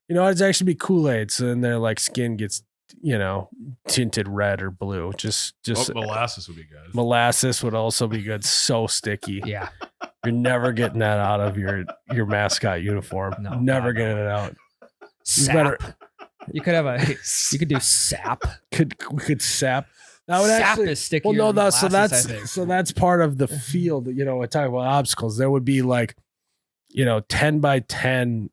A: You know, it's actually be Kool-Aid, so then their like skin gets, tinted red or blue. Just
B: molasses would be good.
A: molasses would also be good. So sticky.
C: Yeah.
A: You're never getting that out of your mascot uniform.
C: No,
A: Never
C: God,
A: getting it out.
C: Sap. You could do sap.
A: We could sap. That would
C: Sap
A: actually
C: is stickier.
A: Well, no,
C: than
A: that's
C: molasses, I think.
A: so that's part of the field. We're talking about obstacles. There would be like, 10 by 10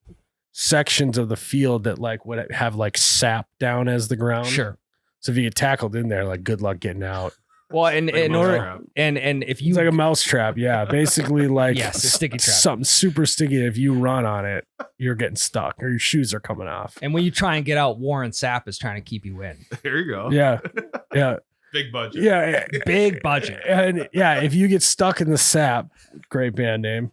A: sections of the field that like would have like sap down as the ground.
C: Sure.
A: So if you get tackled in there, like good luck getting out.
C: Well, and
B: Like a
C: in
B: mouse
C: order
B: trap.
C: and if you
A: It's like a mouse trap. Yeah, basically like
C: Yes, a sticky trap.
A: something super sticky. If you run on it, you're getting stuck or your shoes are coming off.
C: and when you try and get out, Warren Sapp is trying to keep you in.
B: There you go.
A: Yeah, yeah,
B: Big budget.
A: yeah.
C: Big budget.
A: And yeah, if you get stuck in the sap, great band name.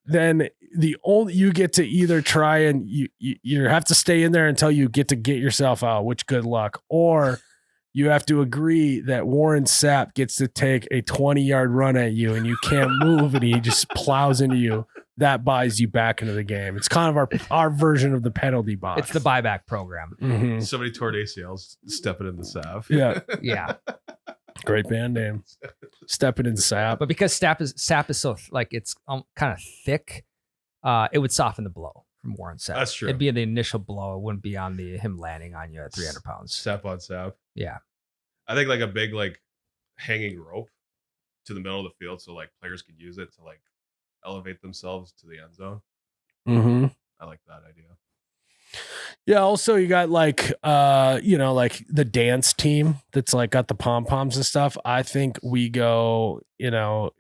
A: then you get to either try and you have to stay in there until you get yourself out, which good luck, or you have to agree that Warren Sapp gets to take a 20-yard run at you and you can't move and he just plows into you. That buys you back into the game. It's kind of our version of the penalty box.
C: It's the buyback program.
A: Mhm.
B: Somebody tore ACLs stepping in the sap.
A: Yeah,
C: Yeah.
A: great band name. Stepping in Sap.
C: But because sap is so like it's kind of thick, it would soften the blow from Warren's set.
B: That's true.
C: It'd be the initial blow. It wouldn't be on him landing on you at 300 pounds.
B: Step on step.
C: Yeah.
B: I think like a big like hanging rope to the middle of the field so like players could use it to like elevate themselves to the end zone.
A: Mm-hmm.
B: I like that idea.
A: Yeah, also you got like like the dance team that's like got the pom-poms and stuff. I think we go, banana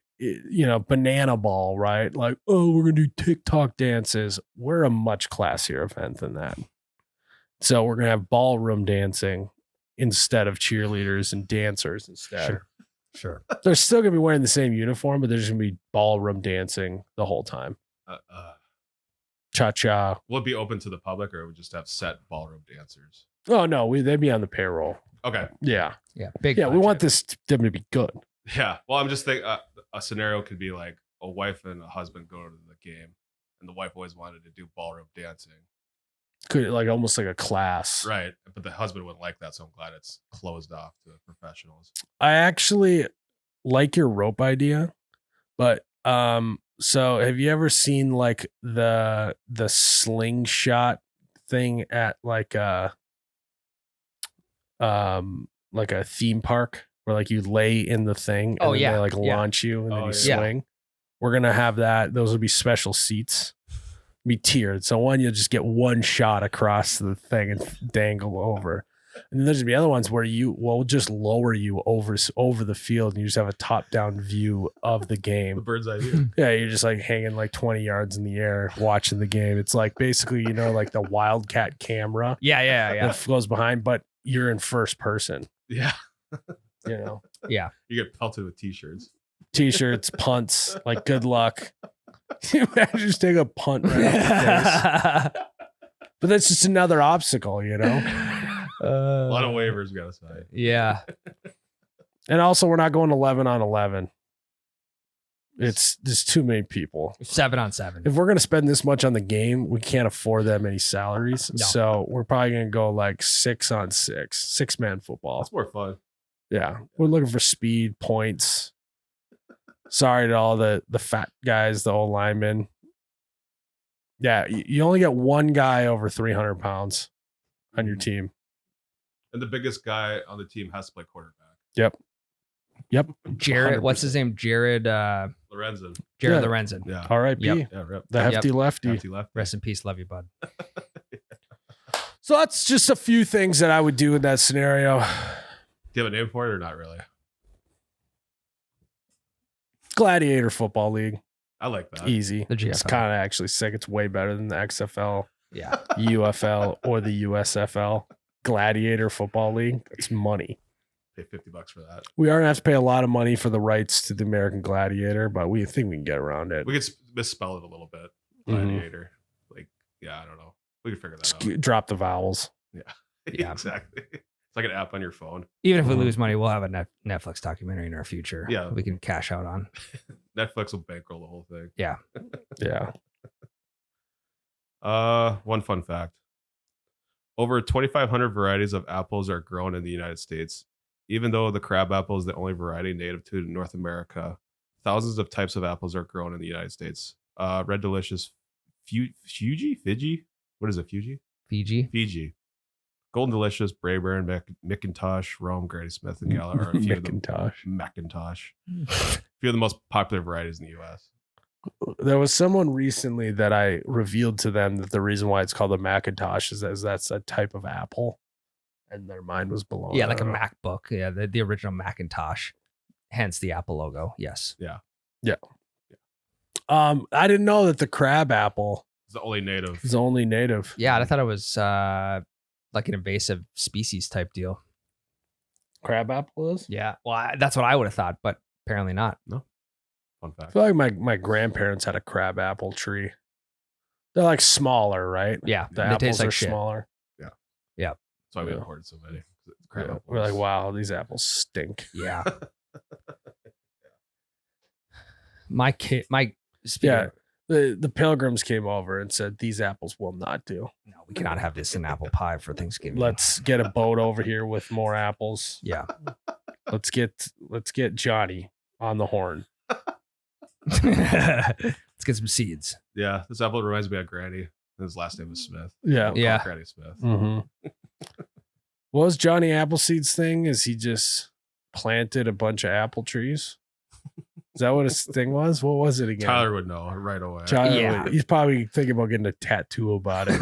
A: ball, right? Like, oh, we're gonna do TikTok dances. We're a much classier event than that. So we're gonna have ballroom dancing instead of cheerleaders and dancers instead.
C: Sure.
A: They're still gonna be wearing the same uniform, but there's gonna be ballroom dancing the whole time. Cha-cha.
B: Will it be open to the public or would just have set ballroom dancers?
A: Oh no, they'd be on the payroll.
B: Okay.
A: Yeah.
C: Yeah. Big.
A: Yeah, we want them to be good.
B: Yeah. Well, I'm just thinking a scenario could be like a wife and a husband go to the game and the wife always wanted to do ballroom dancing.
A: Could like almost like a class.
B: Right. But the husband wouldn't like that. So I'm glad it's closed off to professionals.
A: I actually like your rope idea, but so have you ever seen like the slingshot thing at like a theme park where like you lay in the thing and then they like launch you and then you swing? We're gonna have that. Those would be special seats. Be tiered. So one, you'll just get one shot across the thing and dangle over. And then there's gonna be other ones where we'll just lower you over the field and you just have a top-down view of the
B: The
A: game.
B: bird's eye view.
A: Yeah, you're just like hanging like 20 yards in the air watching the game. It's like basically, like the Wildcat camera
C: Yeah.
A: that goes behind, but you're in first person.
B: Yeah.
C: Yeah.
B: You get pelted with t-shirts.
A: T-shirts, punts, like good luck. Can you imagine just take a punt right off the face? But that's just another obstacle,
B: A lot of waivers, gotta say.
C: Yeah.
A: And also, we're not going 11 on 11. It's just too many people.
C: 7 on 7.
A: If we're going to spend this much on the game, we can't afford that many salaries.
C: No.
A: So we're probably going to go like 6 on 6, 6-man football.
B: That's more fun.
A: Yeah. We're looking for speed, points. Sorry to all the fat guys, the old linemen. Yeah. You only get one guy over 300 pounds on your team.
B: And the biggest guy on the team has to play quarterback.
A: Yep.
C: Jerrod, what's his name? Jerrod
B: Lorenzen.
C: Lorenzen.
B: Yeah.
A: R.I.P.
C: Yep.
B: Yeah, rip.
A: The hefty lefty.
B: Hefty left.
C: Rest in peace. Love you, bud.
A: So that's just a few things that I would do in that scenario.
B: Do you have a name for it or not really?
A: Gladiator Football League.
B: I like that.
A: Easy.
C: The GFL.
A: It's kind of actually sick. It's way better than the XFL,
C: Yeah.
A: UFL, or the USFL. Gladiator Football League. It's money.
B: Pay $50 for that.
A: We are going to have to pay a lot of money for the rights to the American Gladiator, but we think we can get around it.
B: We could misspell it a little bit. Gladiator. Like, yeah, I don't know. We could figure that out.
A: Drop the vowels.
B: Yeah.
C: Yeah.
B: Exactly. It's like an app on your phone.
C: Even if we lose money, we'll have a Netflix documentary in our future.
B: Yeah.
C: We can cash out on.
B: Netflix will bankroll the whole thing.
C: Yeah.
A: Yeah.
B: One fun fact. Over 2,500 varieties of apples are grown in the United States. Even though the crab apple is the only variety native to North America, thousands of types of apples are grown in the United States. Red Delicious, Fiji? What is it, Fiji?
C: Fiji.
B: Golden Delicious, Brayburn, McIntosh, Rome, Granny Smith, and Gala are a few of the Macintosh. A few of the most popular varieties in the U.S.
A: There was someone recently that I revealed to them that the reason why it's called a Macintosh is that that's a type of apple, and their mind was blown.
C: Yeah, like a MacBook. Yeah, the original Macintosh. Hence the Apple logo. Yes.
B: Yeah.
A: I didn't know that the crab apple
B: It's the only native.
A: is only native.
C: Yeah, I thought it was like an invasive species type deal.
A: Crab apple is?
C: Yeah. Well, that's what I would have thought, but apparently not.
B: Fun
A: I
B: fact.
A: feel like my grandparents had a crab apple tree. They're like smaller, right?
C: Yeah.
A: The
C: they
A: apples
C: taste like
A: are
C: shit.
A: smaller.
B: That's why we
A: Yeah.
B: imported so many. Crab apples.
A: We're like, wow, these apples stink.
C: Yeah. my
A: Yeah. The pilgrims came over and said these apples will not do.
C: No, we cannot have this in apple pie for Thanksgiving.
A: Let's get a boat over here with more apples.
C: Yeah.
A: Let's get Johnny on the horn.
C: Let's get some seeds.
B: Yeah, this apple reminds me of Granny. His last name was Smith.
A: Yeah.
C: Yeah.
B: Granny Smith.
A: Mm-hmm. What was Johnny Appleseed's thing? Is he just planted a bunch of apple trees? Is that what his thing was? What was it again?
B: Tyler would know right away.
A: Tyler,
C: Yeah.
A: he's probably thinking about getting a tattoo about it.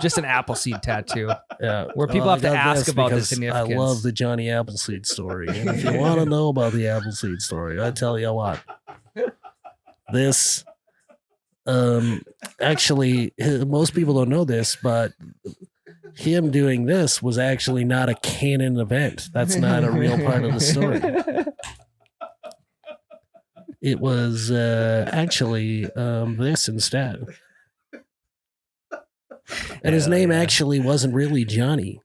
C: Just an Appleseed tattoo.
A: Yeah,
C: Where people have to
A: I got
C: ask
A: this
C: about the
A: because
C: significance.
A: I love the Johnny Appleseed story. And if you want to know about the Appleseed story, I tell you what. This, actually, most people don't know this, but him doing this was actually not a canon event. That's not a real part of the story. It was actually this instead. And his name actually wasn't really Johnny.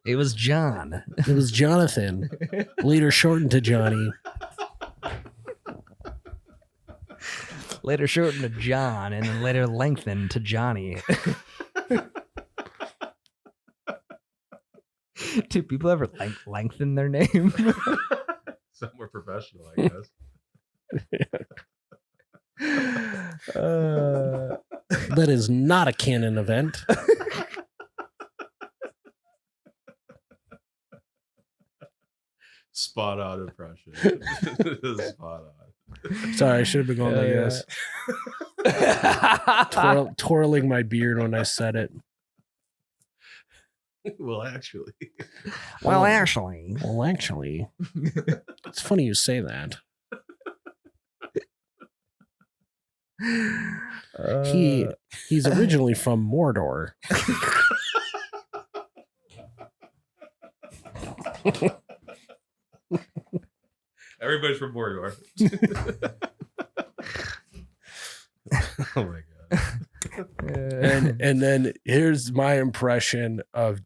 C: It was John.
A: It was Jonathan, later shortened to Johnny.
C: Later shortened to John, and then later lengthened to Johnny. Do people ever lengthen their name?
B: Some more professional, I guess.
A: That is not a canon event.
B: Spot on impression. Spot on.
A: Sorry, I should have been going like this. Twirling my beard when I said it.
B: Well, actually.
C: Well, actually.
A: Well, actually. It's funny you say that. He's originally from Mordor.
B: Everybody's from Mordor. Oh my god.
A: And then here's my impression of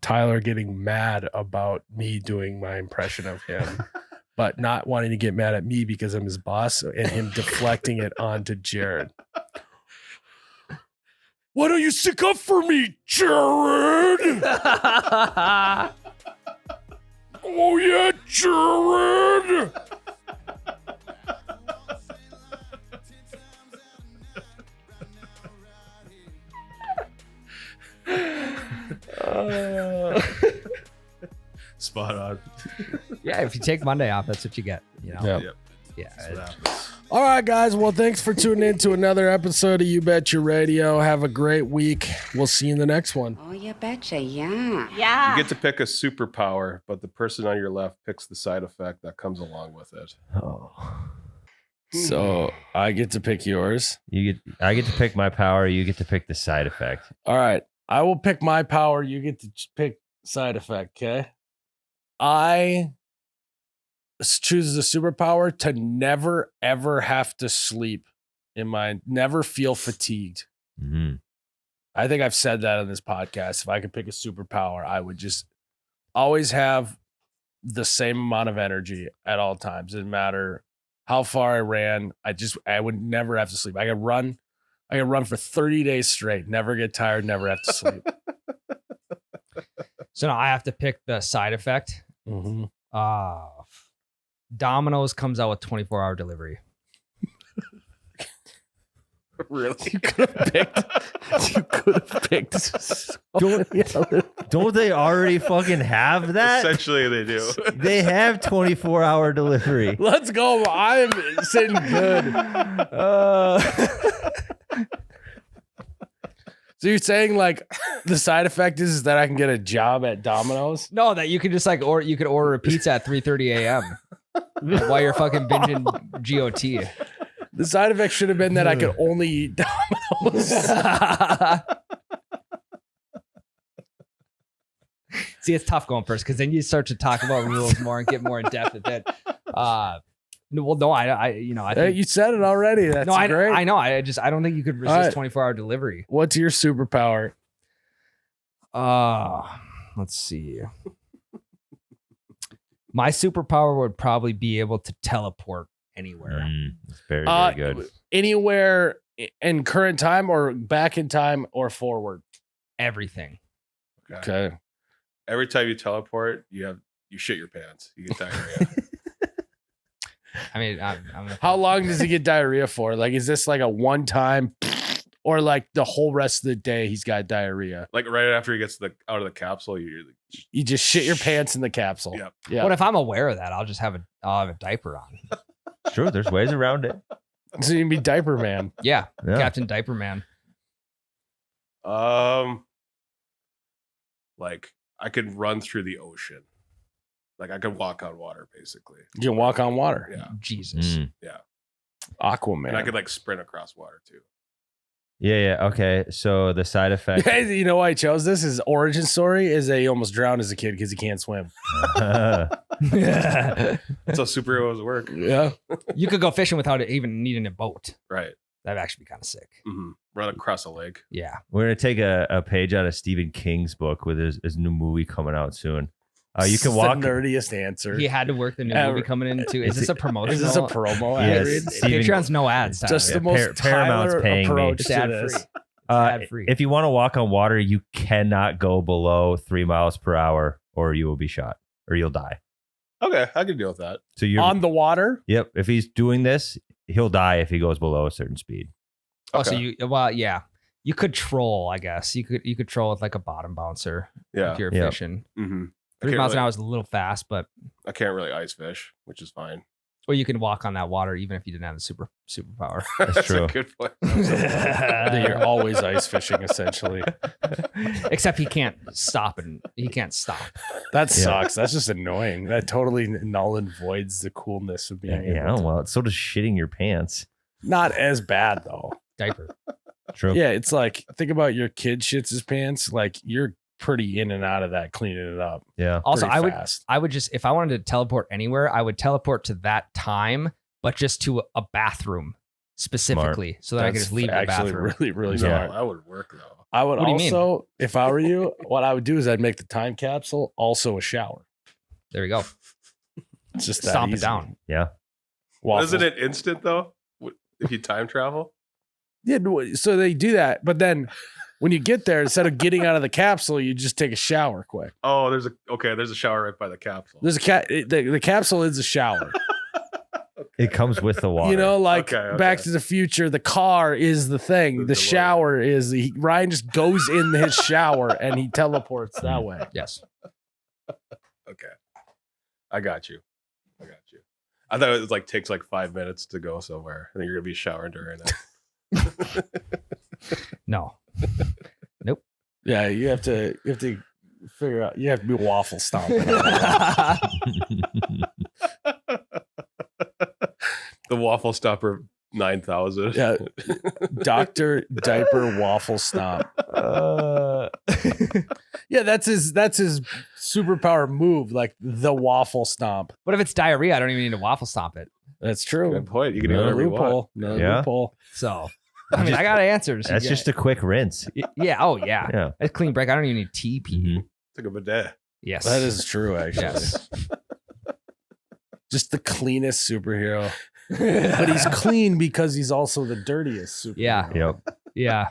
A: Tyler getting mad about me doing my impression of him, but not wanting to get mad at me because I'm his boss, and him deflecting it onto Jerrod. Why don't you stick up for me, Jerrod? Oh yeah, Jerrod.
B: Spot on.
C: Yeah, if you take Monday off, that's what you get. You know?
A: Yep.
B: Yep.
C: Yeah.
B: That's what happens.
A: All right, guys. Well, thanks for tuning in to another episode of You Bet Your Radio. Have a great week. We'll see you in the next one.
D: Oh, you betcha, yeah.
E: Yeah.
B: You get to pick a superpower, but the person on your left picks the side effect that comes along with it.
A: Oh. So I get to pick yours.
F: I get to pick my power. You get to pick the side effect.
A: All right. I will pick my power. You get to pick side effect. Okay. I choose the superpower to never, ever have to sleep never feel fatigued.
F: Mm-hmm.
A: I think I've said that on this podcast. If I could pick a superpower, I would just always have the same amount of energy at all times. It didn't matter how far I ran. I would never have to sleep. I could run for 30 days straight, never get tired, never have to sleep.
C: So now I have to pick the side effect.
A: Mm-hmm.
C: Domino's comes out with 24-hour delivery.
B: Really?
A: You could have picked.
F: Don't they already fucking have that?
B: Essentially, they do.
F: They have 24-hour delivery.
A: Let's go. I'm sitting good. So you're saying like the side effect is that I can get a job at Domino's?
C: No, that you could just you could order a pizza at 3:30 a.m. while you're fucking binging GOT.
A: The side effect should have been that I could only eat Domino's.
C: See, it's tough going first because then you start to talk about rules more and get more in depth with it. No, I think,
A: You said it already. That's great.
C: I know. I don't think you could resist 24-hour delivery.
A: What's your superpower?
C: Let's see. My superpower would probably be able to teleport anywhere.
F: It's very, very good.
A: Anywhere in current time or back in time or forward?
C: Everything.
A: Okay.
B: Every time you teleport, you shit your pants. You get diarrhea.
C: I mean, I'm
A: How long does he get diarrhea for? Like, is this like a one time, or like the whole rest of the day he's got diarrhea?
B: Like right after he gets out of the capsule,
A: You just shit your pants in the capsule.
B: Yep.
A: Yeah.
C: What if I'm aware of that? I'll just have a diaper on.
F: Sure, there's ways around it.
A: So you can be diaper man.
C: Yeah,
F: Yeah.
C: Captain Diaper Man.
B: Like I could run through the ocean. Like I could walk on water, basically.
A: You can walk on water.
B: Yeah.
C: Jesus.
F: Mm.
A: Aquaman.
B: And I could like sprint across water too.
F: Yeah. Okay. So the side effect.
A: You know why I chose this? His origin story is that he almost drowned as a kid because he can't swim.
B: That's how superheroes work.
A: Yeah.
C: You could go fishing without even needing a boat.
B: Right.
C: That'd actually be kind of sick.
B: Mm-hmm. Run across a lake.
C: Yeah.
F: We're gonna take a page out of Stephen King's book with his new movie coming out soon. You can walk.
A: The nerdiest answer.
C: He had to work the new
A: Ever.
C: movie coming in too. Is this a promotion?
A: Is this a promo
F: Yes.
A: ad read?
F: Steven-
C: Patreon's no ads. Tyler.
A: Just the
F: Yeah,
A: most
F: Paramount's
A: Tyler
F: paying me.
A: approach
C: It's
A: to
C: ad
A: this.
C: free. Ad-free.
F: If you want to walk on water, you cannot go below 3 miles per hour, or you will be shot, or you'll die.
B: Okay, I can deal with that.
F: So you're
A: On the water?
F: Yep. If he's doing this, he'll die if he goes below a certain speed.
C: Oh, so
B: Okay.
C: yeah. You could troll, I guess. You could troll with like a bottom bouncer
B: Yeah.
C: if you're
F: Yep.
C: fishing.
B: Mm-hmm.
C: 3 miles an hour is a little fast, but
B: I can't really ice fish, which is fine.
C: or you can walk on that water even if you didn't have the superpower.
F: That's true.
B: a good point.
A: That you're always ice fishing, essentially.
C: Except he can't stop and he can't stop.
A: That
F: Yeah.
A: sucks. That's just annoying. That totally null and voids the coolness of being
F: Yeah.
A: able to.
F: Well, so does shitting your pants.
A: Not as bad, though.
C: Diaper.
F: True.
A: Yeah, it's like, think about your kid shits his pants. Like, you're pretty in and out of that, cleaning it up.
F: Yeah.
C: Also,
A: pretty fast.
C: I would just, if I wanted to teleport anywhere, I would teleport to that time, but just to a bathroom specifically, so that I could
A: That's
C: just leave the
A: actually
C: bathroom.
A: really, really
B: No,
A: smart.
B: that would work though.
A: I would
C: What do you mean?
A: also, if I were you, what I would do is I'd make the time capsule also a shower.
C: There we go.
A: It's just that
C: Stomp it
A: easy.
C: down.
F: Yeah.
A: Waffles.
B: Isn't it instant though? If you time travel?
A: Yeah, so they do that, but then when you get there, instead of getting out of the capsule, you just take a shower quick.
B: Oh, there's a shower right by the capsule.
A: There's the capsule is a shower.
F: It comes with the water.
A: You know, like
B: Okay.
A: Back to the Future, the car is the thing. The
B: DeLorean.
A: shower is Ryan just goes in his shower and he teleports that way.
C: Yes.
B: Okay. I got you. I thought it was like takes like 5 minutes to go somewhere. I think you're gonna be showering during it.
C: No.
A: Yeah, you have to figure out. You have to be waffle stomping.
B: The waffle stopper 9000.
A: Yeah, Dr. Diaper Waffle Stomp. Yeah, that's his superpower move, like the waffle stomp.
C: What if it's diarrhea? I don't even need to waffle stomp it.
A: That's true.
B: Good point. You can do
A: No
B: whatever you want.
A: loophole. No
F: Yeah.
A: loophole.
C: So, I mean, I got answers.
F: That's just a quick rinse.
C: yeah. Oh, yeah.
F: Yeah.
C: It's clean break. I don't even need TP.
F: Mhm.
B: It's like a bidet.
C: Yes.
A: That is true, actually.
C: Yes.
A: Just the cleanest superhero. But he's clean because he's also the dirtiest superhero.
C: Yeah.
F: Yep.
C: Yeah.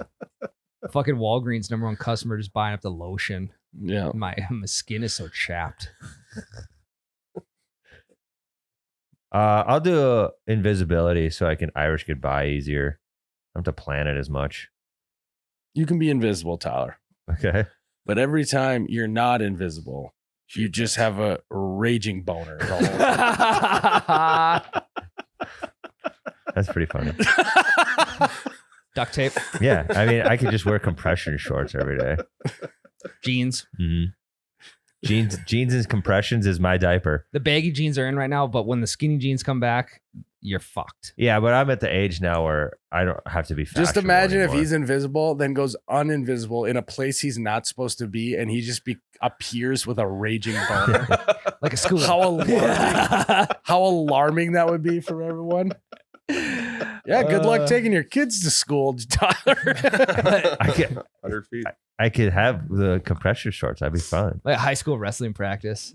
C: Fucking Walgreens #1 customer just buying up the lotion.
A: Yeah.
C: My skin is so chapped.
F: I'll do invisibility so I can Irish goodbye easier. I don't have to plan it as much.
A: You can be invisible, Tyler.
F: Okay.
A: But every time you're not invisible, you just have a raging boner. the whole time.
F: That's pretty funny.
C: Duct tape,
F: Yeah. I mean, I could just wear compression shorts every day.
C: jeans.
F: Mhm. Jeans and compressions is my diaper.
C: The baggy jeans are in right now, but when the skinny jeans come back, you're fucked.
F: Yeah, but I'm at the age now where I don't have to be
A: Just
F: fashionable
A: imagine if
F: anymore.
A: he's invisible, then goes uninvisible in a place he's not supposed to be, and he just appears with a raging boner.
C: Like a school.
A: How alarming! How alarming that would be for everyone. Yeah, good luck taking your kids to school, Tyler.
F: I could,
B: 100 feet.
F: I could have the compression shorts. I'd be fine.
C: Like high school wrestling practice.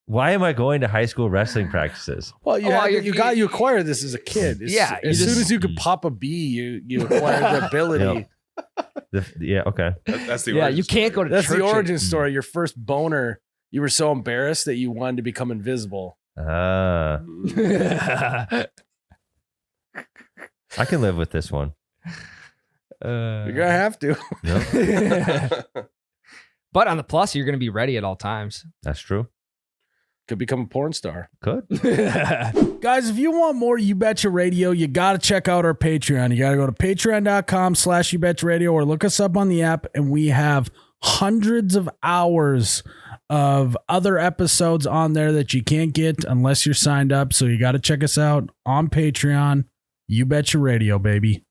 F: Why am I going to high school wrestling practices?
A: Well, you,
C: Oh,
A: had-
C: you're-
A: you acquire this as a kid.
C: Yeah, you
A: as soon
C: just-
A: as you could pop a bee, you acquire the ability.
F: Yep. Yeah, okay.
B: That's the
C: Yeah,
B: origin
C: you can't
B: story.
C: go to
A: That's
C: church.
A: the origin story. Your first boner, You were so embarrassed that you wanted to become invisible.
F: I can live with this one.
A: You're gonna have to.
F: Yep,
C: But on the plus, you're going to be ready at all times.
F: that's true.
A: Could become a porn star.
F: Could.
A: Guys, if you want more You Betcha Radio, you got to check out our Patreon. You got to go to patreon.com/YouBetchaRadio or look us up on the app, and we have hundreds of hours of other episodes on there that you can't get unless you're signed up. So you got to check us out on Patreon. You Betcha Radio, baby.